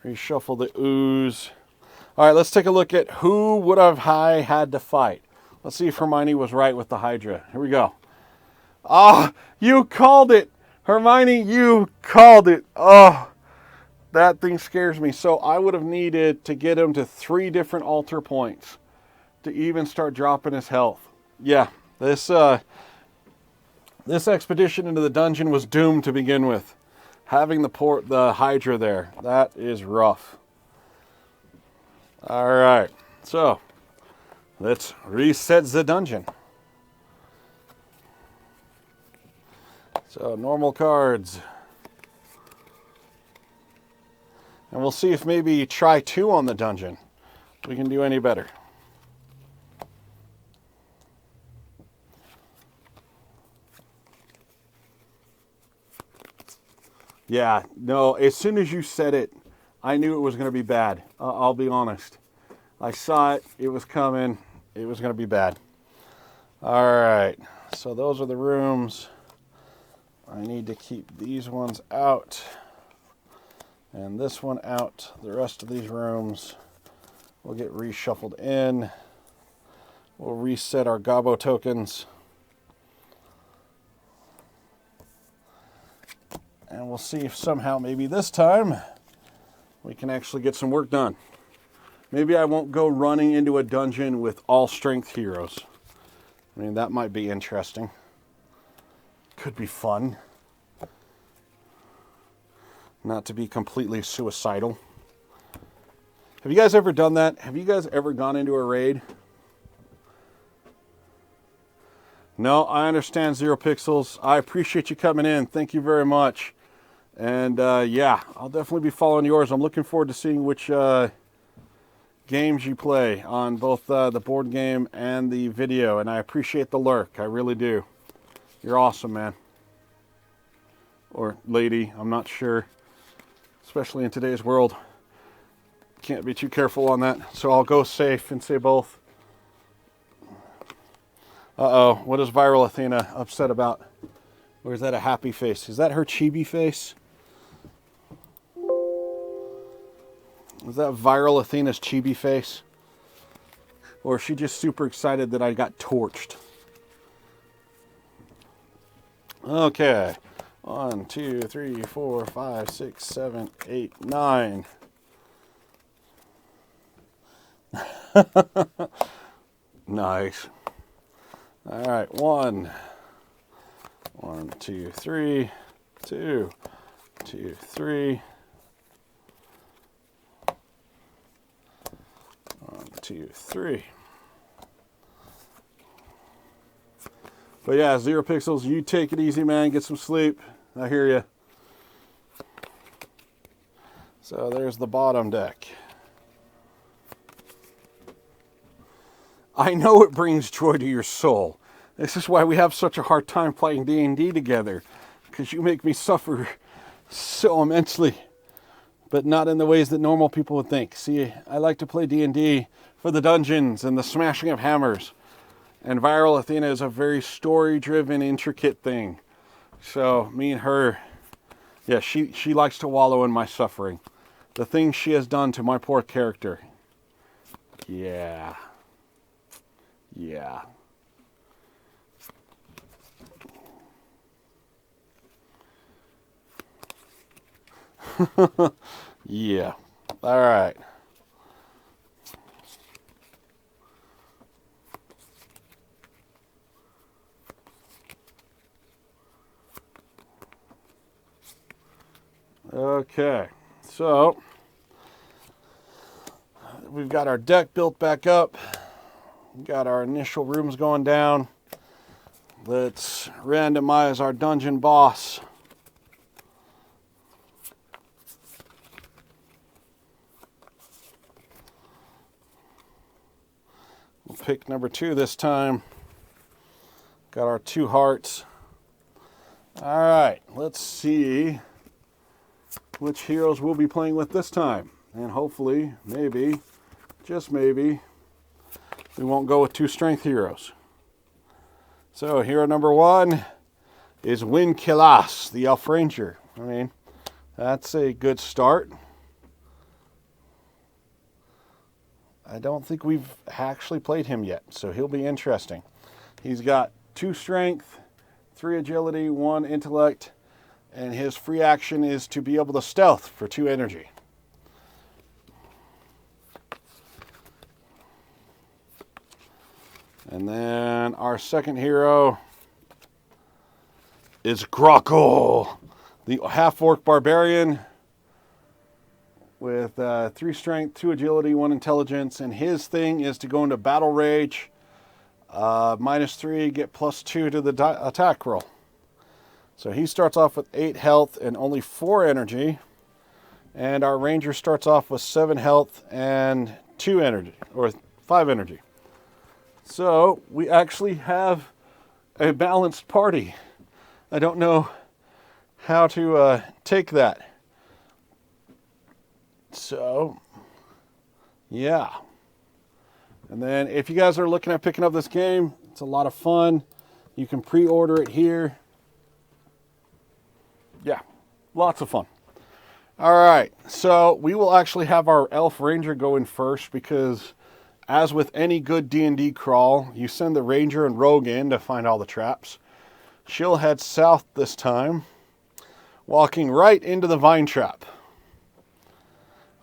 Reshuffle the ooze. Alright, let's take a look at who would have I had to fight. Let's see if Hermione was right with the Hydra. Here we go. Ah, you called it! Hermione, you called it! Oh, that thing scares me. So I would have needed to get him to 3 different altar points to even start dropping his health. Yeah, this expedition into the dungeon was doomed to begin with. Having the Hydra there, that is rough. All right, so let's reset the dungeon. So normal cards. And we'll see if maybe try 2 on the dungeon we can do any better. Yeah, no, as soon as you said it, I knew it was going to be bad. I'll be honest. I saw it. It was coming. It was going to be bad. All right. So those are the rooms. I need to keep these ones out. And this one out. The rest of these rooms will get reshuffled in. We'll reset our Gobbo tokens. And we'll see if somehow, maybe this time, we can actually get some work done. Maybe I won't go running into a dungeon with all strength heroes. I mean, that might be interesting. Could be fun. Not to be completely suicidal. Have you guys ever done that? Have you guys ever gone into a raid? No, I understand, Zero Pixels. I appreciate you coming in. Thank you very much. And yeah, I'll definitely be following yours. I'm looking forward to seeing which games you play on both the board game and the video. And I appreciate the lurk. I really do. You're awesome, man. Or lady, I'm not sure. Especially in today's world. Can't be too careful on that. So I'll go safe and say both. Uh-oh, what is Viral Athena upset about? Or is that a happy face? Is that her chibi face? Is that Viral Athena's chibi face? Or is she just super excited that I got torched? Okay. 1, 2, 3, 4, 5, 6, 7, 8, 9. Nice. All right, 1, 2, 3, 2, 2, 3. 1, 2, 3. But yeah, Zero Pixels, you take it easy, man. Get some sleep. I hear you. So there's the bottom deck. I know it brings joy to your soul. This is why we have such a hard time playing D&D together. Because you make me suffer so immensely. But not in the ways that normal people would think. See, I like to play D&D for the dungeons and the smashing of hammers. And Viral Athena is a very story-driven, intricate thing. So, me and her, yeah, she likes to wallow in my suffering. The things she has done to my poor character. Yeah. Yeah. Yeah. All right. Okay. So, we've got our deck built back up. We've got our initial rooms going down. Let's randomize our dungeon boss. We'll pick number 2 this time. Got our 2 hearts. All right, let's see which heroes we'll be playing with this time. And hopefully, maybe, just maybe, we won't go with 2 strength heroes. So hero number 1 is Winkilas, the Elf Ranger. I mean, that's a good start. I don't think we've actually played him yet, so he'll be interesting. He's got 2 strength, 3 agility, 1 intellect, and his free action is to be able to stealth for 2 energy. And then our second hero is Grockle, the half-orc barbarian with 3 strength, 2 agility, 1 intelligence, and his thing is to go into battle rage, -3, get +2 to the attack roll. So he starts off with 8 health and only 4 energy, and our ranger starts off with 7 health and 2 energy, or 5 energy. So we actually have a balanced party. I don't know how to take that. So, yeah. And then if you guys are looking at picking up this game, it's a lot of fun. You can pre-order it here. Yeah, lots of fun. All right, so we will actually have our Elf Ranger go in first because as with any good D&D crawl, you send the Ranger and Rogue in to find all the traps. She'll head south this time, walking right into the vine trap.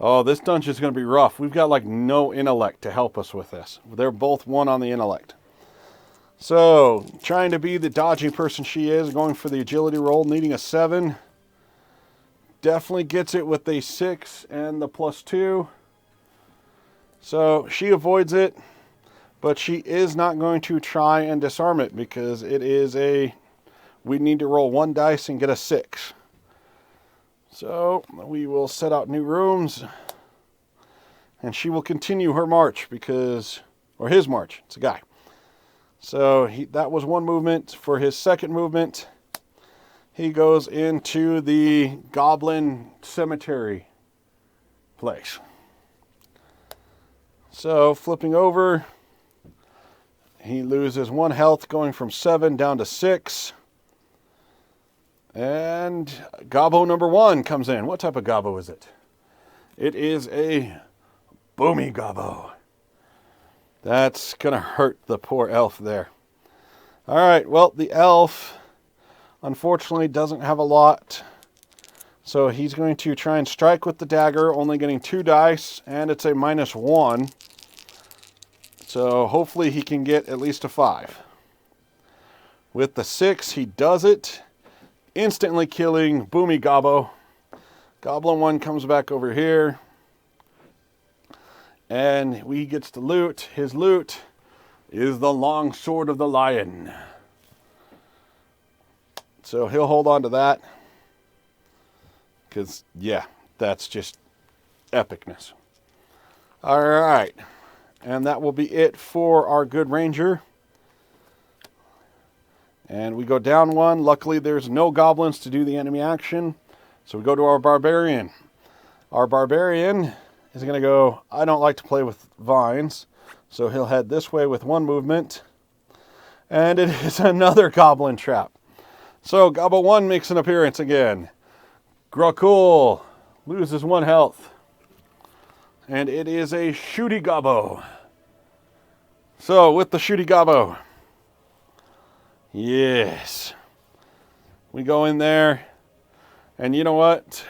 Oh, this dungeon is going to be rough. We've got like no intellect to help us with this. They're both 1 on the intellect. So, trying to be the dodgy person she is, going for the agility roll, needing a 7. Definitely gets it with a 6 and the +2. So, she avoids it, but she is not going to try and disarm it because it is we need to roll 1 dice and get a 6. So we will set out new rooms, and she will continue her march or his march. It's a guy. So that was 1 movement. For his second movement, he goes into the goblin cemetery place. So flipping over, he loses 1 health, going from 7 down to 6. And gobbo number 1 comes in. What type of gobbo is it? It is a boomy gobbo. That's going to hurt the poor elf there. All right, well, the elf, unfortunately, doesn't have a lot. So he's going to try and strike with the dagger, only getting 2 dice, and it's a -1. So hopefully he can get at least a 5. With the 6, he does it, instantly killing Boomy Gobbo. Goblin 1 comes back over here, and he gets to loot. His loot is the long sword of the lion. So he'll hold on to that, because, yeah, that's just epicness. All right, and that will be it for our good ranger. And we go down 1. Luckily, there's no goblins to do the enemy action. So we go to our barbarian. Our barbarian is going to go, I don't like to play with vines. So he'll head this way with 1 movement. And it is another goblin trap. So Gobbo 1 makes an appearance again. Grockle loses 1 health. And it is a Shooty Gobbo. So with the Shooty Gobbo, yes, we go in there, and you know what?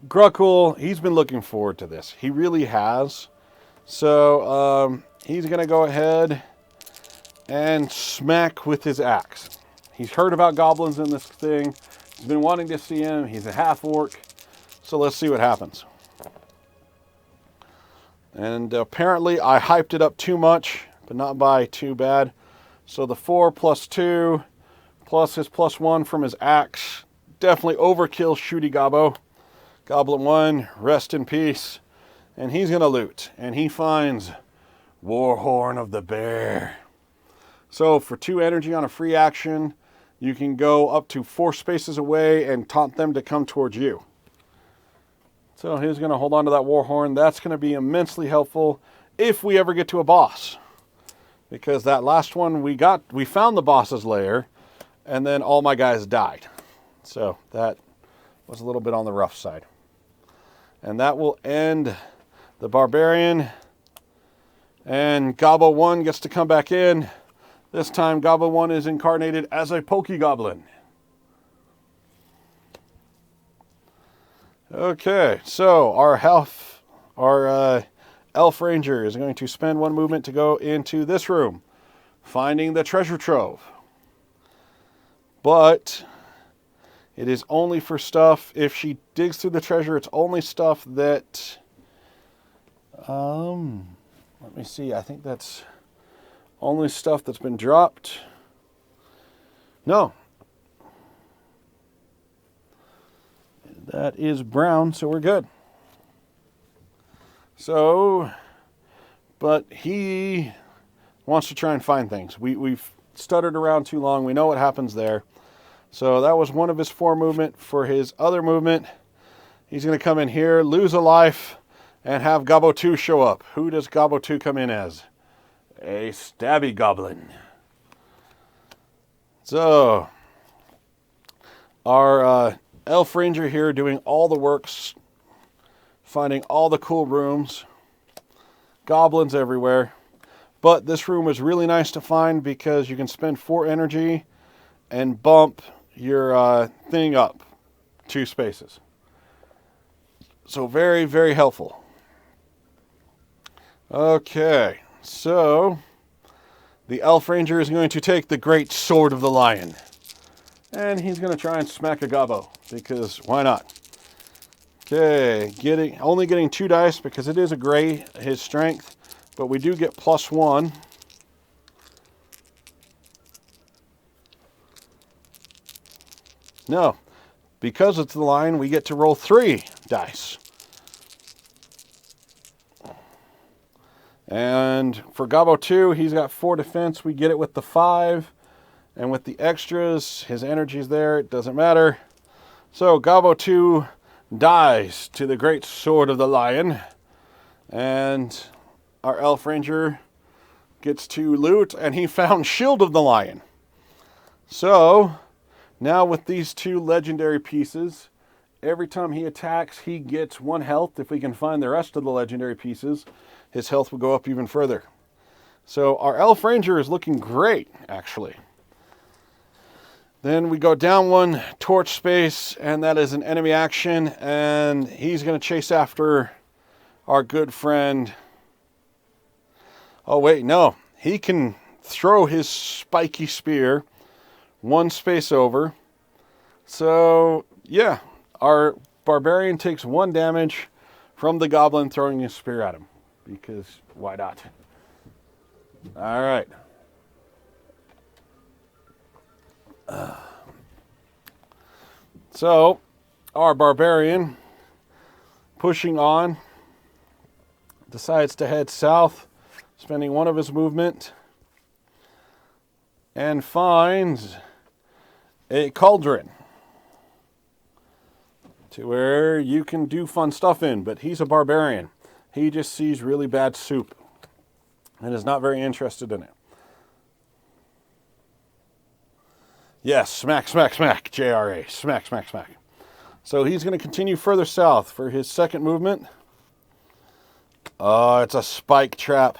Grockle, he's been looking forward to this. He really has. So he's going to go ahead and smack with his axe. He's heard about goblins in this thing. He's been wanting to see him. He's a half-orc. So let's see what happens. And apparently I hyped it up too much, but not by too bad. So the 4 + 2 plus his +1 from his axe definitely overkills Shooty Gobbo. Goblin 1, rest in peace. And he's going to loot. And he finds Warhorn of the Bear. So for 2 energy on a free action, you can go up to 4 spaces away and taunt them to come towards you. So he's going to hold on to that Warhorn. That's going to be immensely helpful if we ever get to a boss. Because that last one we found the boss's lair, and then all my guys died. So that was a little bit on the rough side. And that will end the Barbarian. And Gobbo 1 gets to come back in. This time Gobbo 1 is incarnated as a Pokegoblin. Okay, so our Elf Ranger is going to spend 1 movement to go into this room, finding the treasure trove. But it is only for stuff, if she digs through the treasure, it's only stuff that, let me see, I think that's only stuff that's been dropped. No. That is brown, so we're good. So, but he wants to try and find things. We've stuttered around too long. We know what happens there. So that was one of his 4 movement. For his other movement, he's going to come in here, lose a life, and have Gobbo 2 show up. Who does Gobbo 2 come in as? A Stabby Goblin. So, our Elf Ranger here doing all the works, finding all the cool rooms, goblins everywhere. But this room is really nice to find because you can spend 4 energy and bump your thing up 2 spaces. So very, very helpful. Okay, so the Elf Ranger is going to take the Great Sword of the Lion. And he's going to try and smack a Gobbo, because why not? Okay, only getting 2 dice because it is a gray, his strength, but we do get +1. No, because it's the lion, we get to roll 3 dice. And for Gobbo 2, he's got 4 defense. We get it with the 5. And with the extras, his energy's there. It doesn't matter. So Gobbo 2 dies to the Great Sword of the Lion. And our Elf Ranger gets to loot. And he found Shield of the Lion. So now with these 2 legendary pieces, every time he attacks, he gets 1 health. If we can find the rest of the legendary pieces, his health will go up even further. So our Elf Ranger is looking great, actually. Then we go down 1 torch space, and that is an enemy action, and he's going to chase after our good friend. Oh, wait, no. He can throw his spiky spear 1 space over. So, yeah, our Barbarian takes 1 damage from the Goblin throwing his spear at him. Because why not? All right. So, our Barbarian, pushing on, decides to head south, spending 1 of his movement, and finds a cauldron to where you can do fun stuff in, but he's a Barbarian. He just sees really bad soup and is not very interested in it. Yes, smack, smack, smack, JRA. Smack, smack, smack. So he's going to continue further south for his 2nd movement. Oh, it's a spike trap.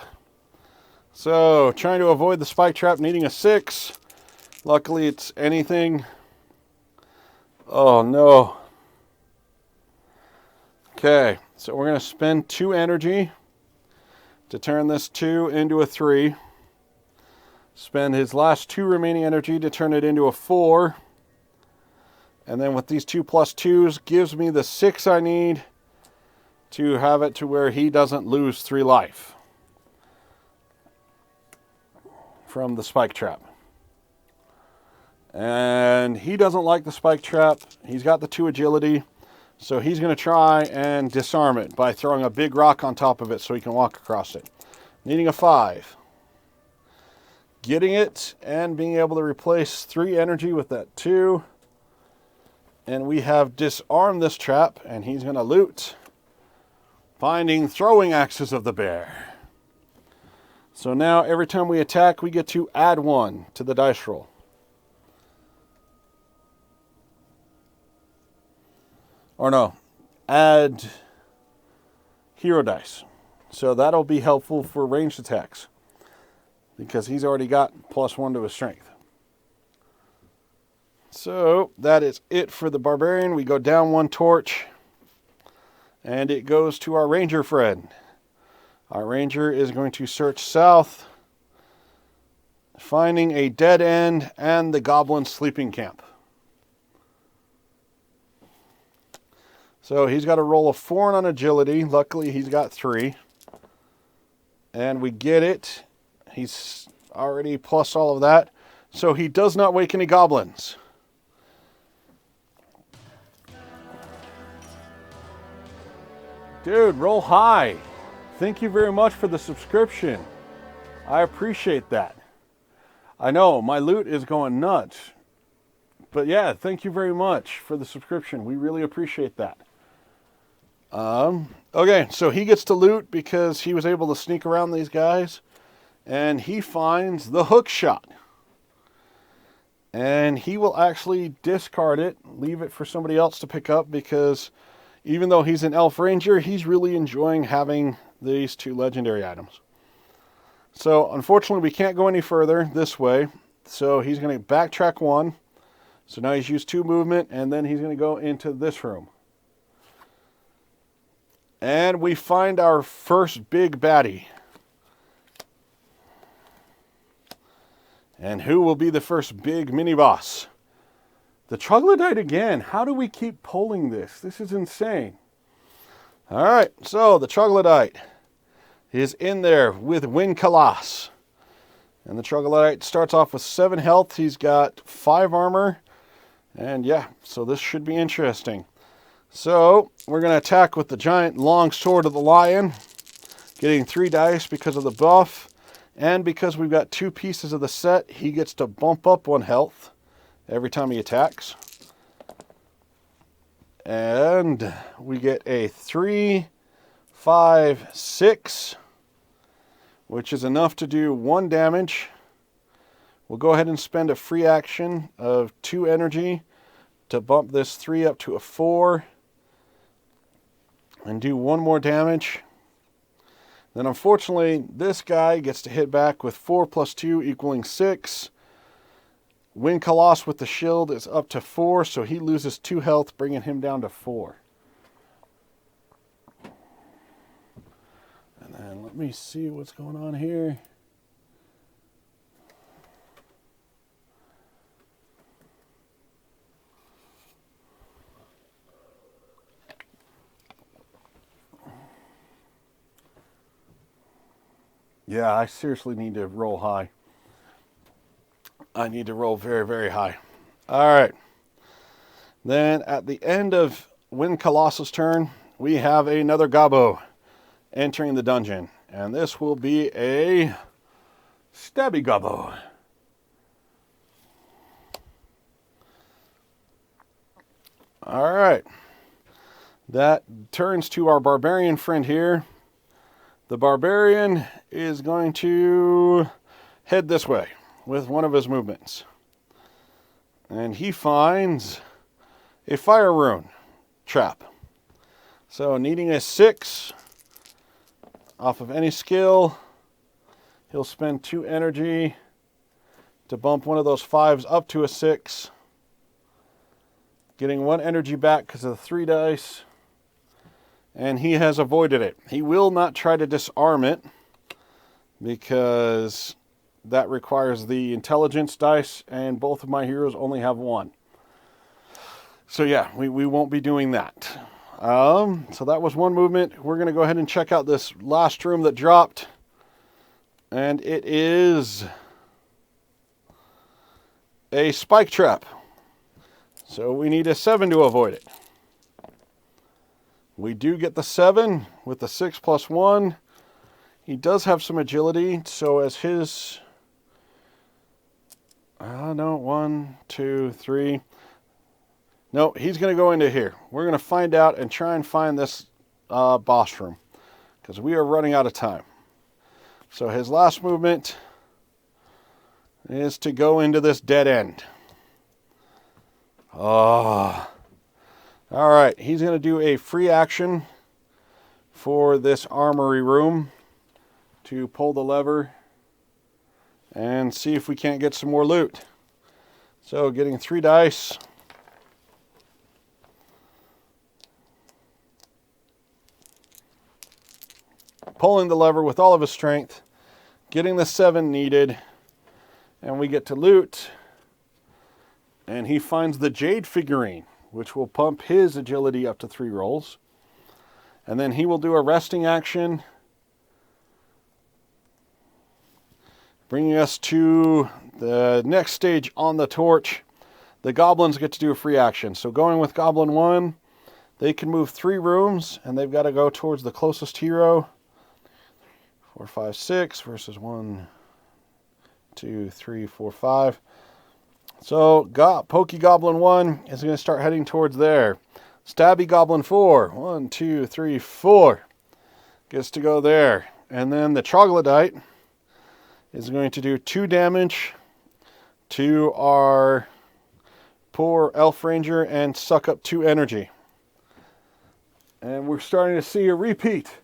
So, trying to avoid the spike trap, needing a 6. Luckily, it's anything. Oh, no. Okay, so we're going to spend 2 energy to turn this 2 into a 3. Spend his last 2 remaining energy to turn it into a 4. And then with these 2 plus 2s gives me the 6 I need to have it to where he doesn't lose 3 life from the spike trap. And he doesn't like the spike trap. He's got the 2 agility. So he's going to try and disarm it by throwing a big rock on top of it so he can walk across it. needing a 5. Getting it and being able to replace 3 energy with that 2. And we have disarmed this trap, and he's going to loot, finding throwing axes of the bear. So now every time we attack, we get to add 1 to the dice roll. Or no, add hero dice. So that'll be helpful for ranged attacks, because he's already got +1 to his strength. So that is it for the barbarian. We go down 1 torch, and it goes to our ranger friend. Our ranger is going to search south, finding a dead end and the goblin sleeping camp. So he's got to roll a 4 on agility. Luckily, he's got 3. And we get it. He's already plus all of that. So he does not wake any goblins. Dude, roll high. Thank you very much for the subscription. I appreciate that. I know, my loot is going nuts. But yeah, thank you very much for the subscription. We really appreciate that. Okay, so he gets to loot because he was able to sneak around these guys. And he finds the hook shot. And he will actually discard it, leave it for somebody else to pick up, because even though he's an elf ranger, he's really enjoying having these 2 legendary items. So unfortunately, we can't go any further this way. So he's going to backtrack 1. So now he's used 2 movement, and then he's going to go into this room. And we find our first big baddie. And who will be the first big mini boss? The troglodyte again. How do we keep pulling this? This is insane. All right, so the troglodyte is in there with Wind Colossus. And the troglodyte starts off with 7 health. He's got 5 armor. And yeah, so this should be interesting. So we're going to attack with the giant long sword of the lion, getting 3 dice because of the buff. And because we've got 2 pieces of the set, he gets to bump up 1 health every time he attacks. And we get a 3, 5, 6, which is enough to do 1 damage. We'll go ahead and spend a free action of 2 energy to bump this 3 up to a 4 and do 1 more damage. Then unfortunately, this guy gets to hit back with 4 plus 2 equaling 6. Wind Colossus with the shield is up to 4, so he loses 2 health, bringing him down to 4. And then let me see what's going on here. Yeah, I seriously need to roll high. I need to roll very, very high. All right. Then at the end of Wind Colossus' turn, we have another Gobbo entering the dungeon. And this will be a Stabby Gobbo. All right. That turns to our barbarian friend here. The barbarian is going to head this way with one of his movements. And he finds a fire rune trap. So needing a 6 off of any skill, he'll spend 2 energy to bump one of those 5s up to a 6. Getting 1 energy back because of the 3 dice. And he has avoided it. He will not try to disarm it because that requires the intelligence dice, and both of my heroes only have 1. So yeah, we won't be doing that. So that was 1 movement. We're going to go ahead and check out this last room that dropped. And it is a spike trap. So we need a 7 to avoid it. We do get the 7 with the 6 plus 1. He does have some agility, so as his... no, 1, 2, 3... No, he's going to go into here. We're going to find out and try and find this boss room, because we are running out of time. So his last movement is to go into this dead end. Oh. All right, he's going to do a free action for this armory room to pull the lever and see if we can't get some more loot. So getting 3 dice. Pulling the lever with all of his strength, getting the 7 needed, and we get to loot. And he finds the Jade figurine, which will pump his agility up to 3 rolls. And then he will do a resting action, bringing us to the next stage on the torch. The goblins get to do a free action. So going with Goblin 1, they can move 3 rooms, and they've got to go towards the closest hero. 4, 5, 6 versus 1, 2, 3, 4, 5. So Pokey Goblin 1 is going to start heading towards there. Stabby Goblin 4, 1, 2, 3, 4, gets to go there. And then the Troglodyte is going to do 2 damage to our poor Elf Ranger and suck up 2 energy. And we're starting to see a repeat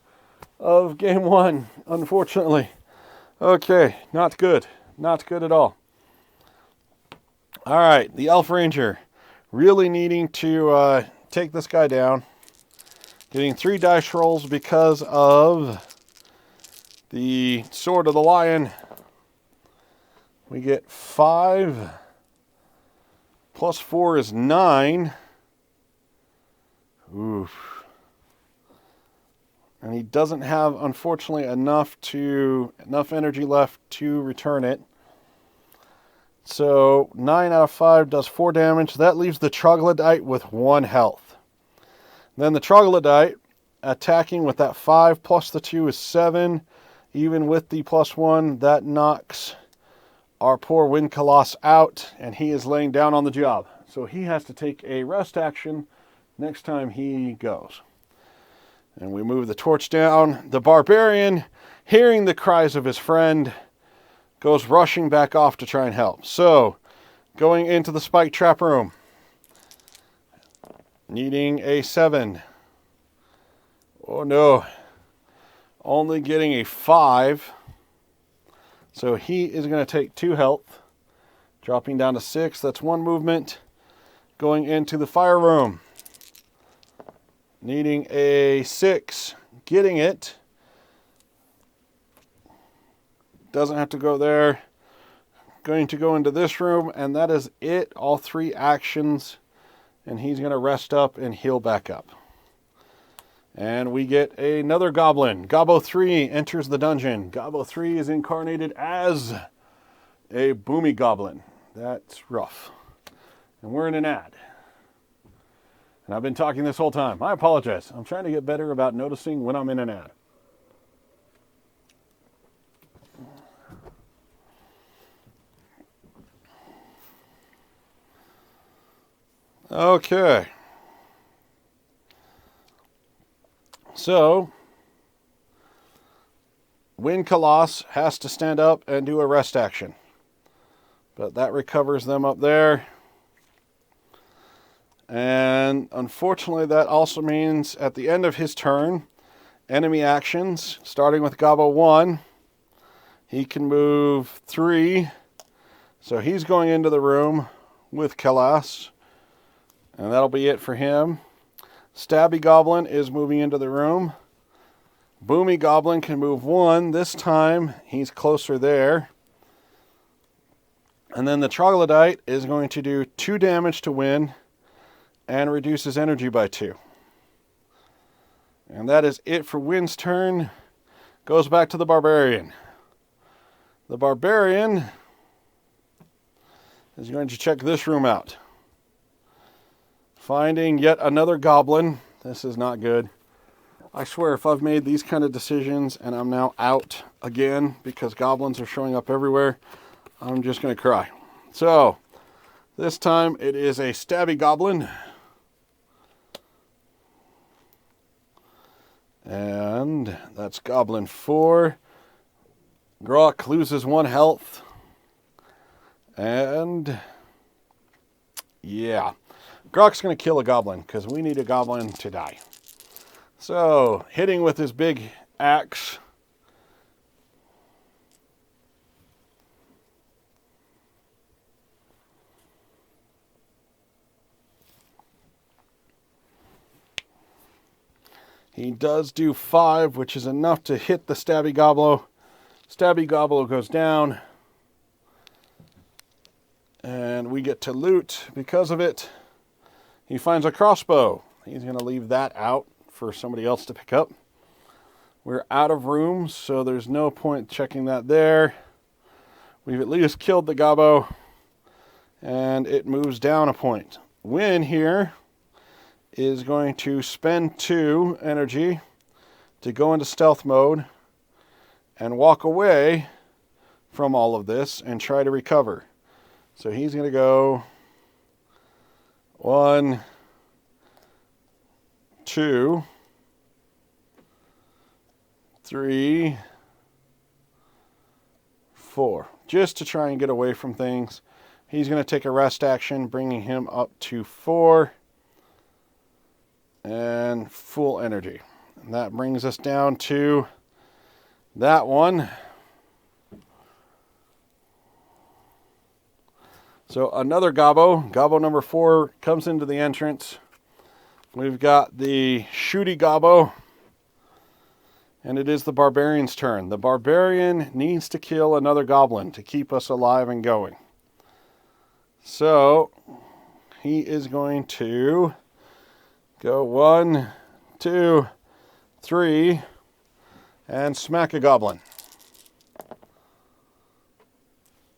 of game 1, unfortunately. Okay, not good. Not good at all. All right, the Elf Ranger really needing to take this guy down. Getting 3 dice rolls because of the Sword of the Lion. We get 5 plus 4 is 9. Oof. And he doesn't have, unfortunately, enough energy left to return it. So 9 out of 5 does 4 damage. That leaves the Troglodyte with 1 health. Then the Troglodyte attacking with that 5 plus the 2 is 7. Even with the plus 1, that knocks our poor Wind Coloss out, and he is laying down on the job. So he has to take a rest action next time he goes. And we move the torch down. The Barbarian, hearing the cries of his friend, goes rushing back off to try and help. So, going into the spike trap room. Needing a 7. Oh no. Only getting a 5. So he is going to take 2 health. Dropping down to 6. That's 1 movement. Going into the fire room. Needing a 6. Getting it. Doesn't have to go there. Going to go into this room, and that is it. All 3 actions. And he's going to rest up and heal back up. And we get another goblin. Gobbo 3 enters the dungeon. Gobbo 3 is incarnated as a boomy goblin. That's rough. And we're in an ad. And I've been talking this whole time. I apologize. I'm trying to get better about noticing when I'm in an ad. Okay. So, Wind Coloss has to stand up and do a rest action. But that recovers them up there. And unfortunately, that also means at the end of his turn, enemy actions, starting with Gobbo 1, he can move 3. So he's going into the room with Coloss. And that'll be it for him. Stabby Goblin is moving into the room. Boomy Goblin can move 1. This time, he's closer there. And then the Troglodyte is going to do 2 damage to Win and reduce his energy by 2. And that is it for Win's turn. Goes back to the Barbarian. The Barbarian is going to check this room out. Finding yet another goblin. This is not good. I swear, if I've made these kind of decisions and I'm now out again because goblins are showing up everywhere, I'm just going to cry. So, this time it is a stabby goblin. And that's goblin 4. Grok loses 1 health. And yeah, Grok's going to kill a goblin because we need a goblin to die. So, hitting with his big axe. He does do 5, which is enough to hit the stabby goblo. Stabby goblo goes down. And we get to loot because of it. He finds a crossbow. He's going to leave that out for somebody else to pick up. We're out of room, so there's no point checking that there. We've at least killed the gobbo. And it moves down a point. Win here is going to spend 2 energy to go into stealth mode and walk away from all of this and try to recover. So he's going to go 1, 2, 3, 4, just to try and get away from things. He's going to take a rest action, bringing him up to 4. And full energy. And that brings us down to that one. So another gobbo. Gobbo number 4 comes into the entrance. We've got the shooty gobbo. And it is the barbarian's turn. The barbarian needs to kill another goblin to keep us alive and going. So he is going to go 1, 2, 3, and smack a goblin.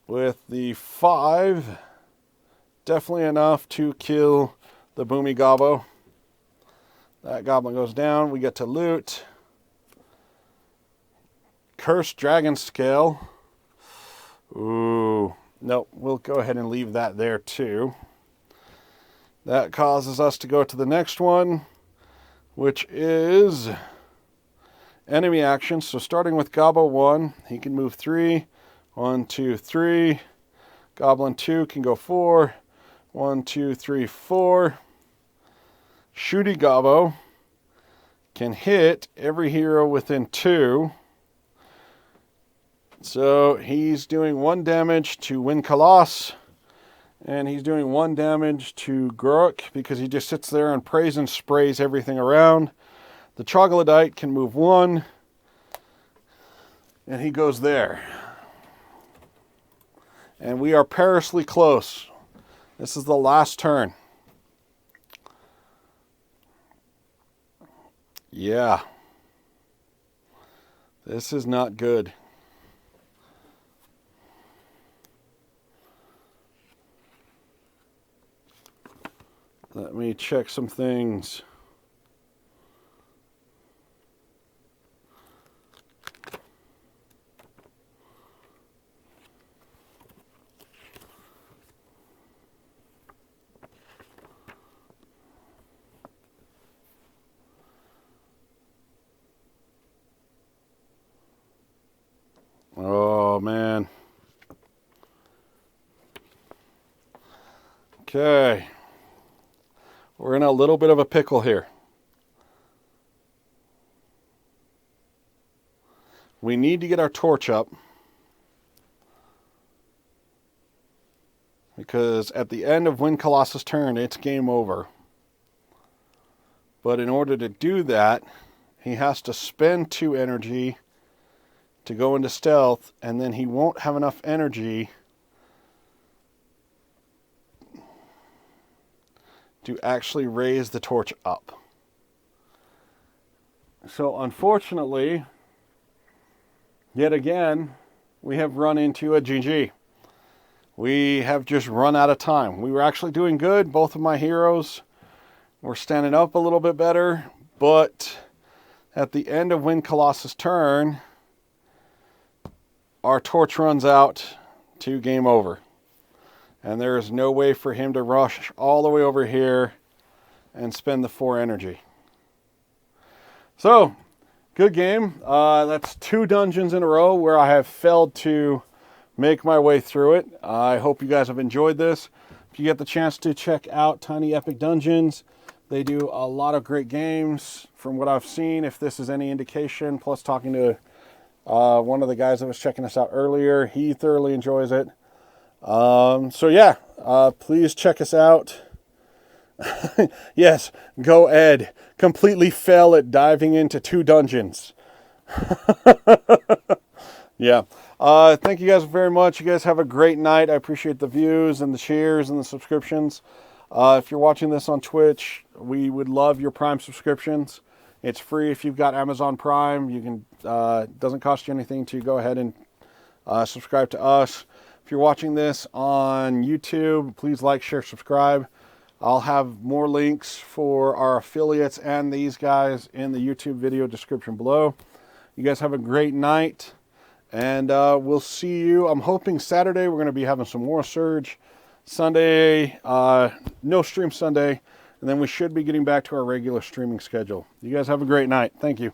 With the 5, definitely enough to kill the boomy gobbo. That goblin goes down. We get to loot. Cursed dragon scale. Ooh, nope, we'll go ahead and leave that there too. That causes us to go to the next one, which is enemy action. So starting with Gobbo 1, he can move 3. 1, 2, 3. Goblin 2 can go 4. 1, 2, 3, 4. Shooty Gobbo can hit every hero within 2. So he's doing 1 damage to Win Kalass. And he's doing 1 damage to Grok because he just sits there and prays and sprays everything around. The Troglodyte can move 1. And he goes there. And we are perilously close. This is the last turn. Yeah. This is not good. Let me check some things. Oh, man. Okay. We're in a little bit of a pickle here. We need to get our torch up. Because at the end of Win Kalass's turn, it's game over. But in order to do that, he has to spend 2 energy to go into stealth, and then he won't have enough energy to actually raise the torch up. So unfortunately, yet again, we have run into a GG. We have just run out of time. We were actually doing good. Both of my heroes were standing up a little bit better, but at the end of Wind Colossus' turn, our torch runs out to game over. And there is no way for him to rush all the way over here and spend the 4 energy. So, good game. That's 2 dungeons in a row where I have failed to make my way through it. I hope you guys have enjoyed this. If you get the chance to check out Tiny Epic Dungeons, they do a lot of great games from what I've seen. If this is any indication, plus talking to one of the guys that was checking us out earlier, he thoroughly enjoys it. So yeah, please check us out. Yes, go Ed. Completely fail at diving into 2 dungeons. Yeah. Thank you guys very much. You guys have a great night. I appreciate the views and the shares and the subscriptions. If you're watching this on Twitch, we would love your Prime subscriptions. It's free if you've got Amazon Prime. You can, doesn't cost you anything to go ahead and subscribe to us. If you're watching this on YouTube, please like, share, subscribe. I'll have more links for our affiliates and these guys in the YouTube video description below. You guys have a great night, and we'll see you. I'm hoping Saturday we're going to be having some more Surge. Sunday, no stream Sunday, and then we should be getting back to our regular streaming schedule. You guys have a great night. Thank you.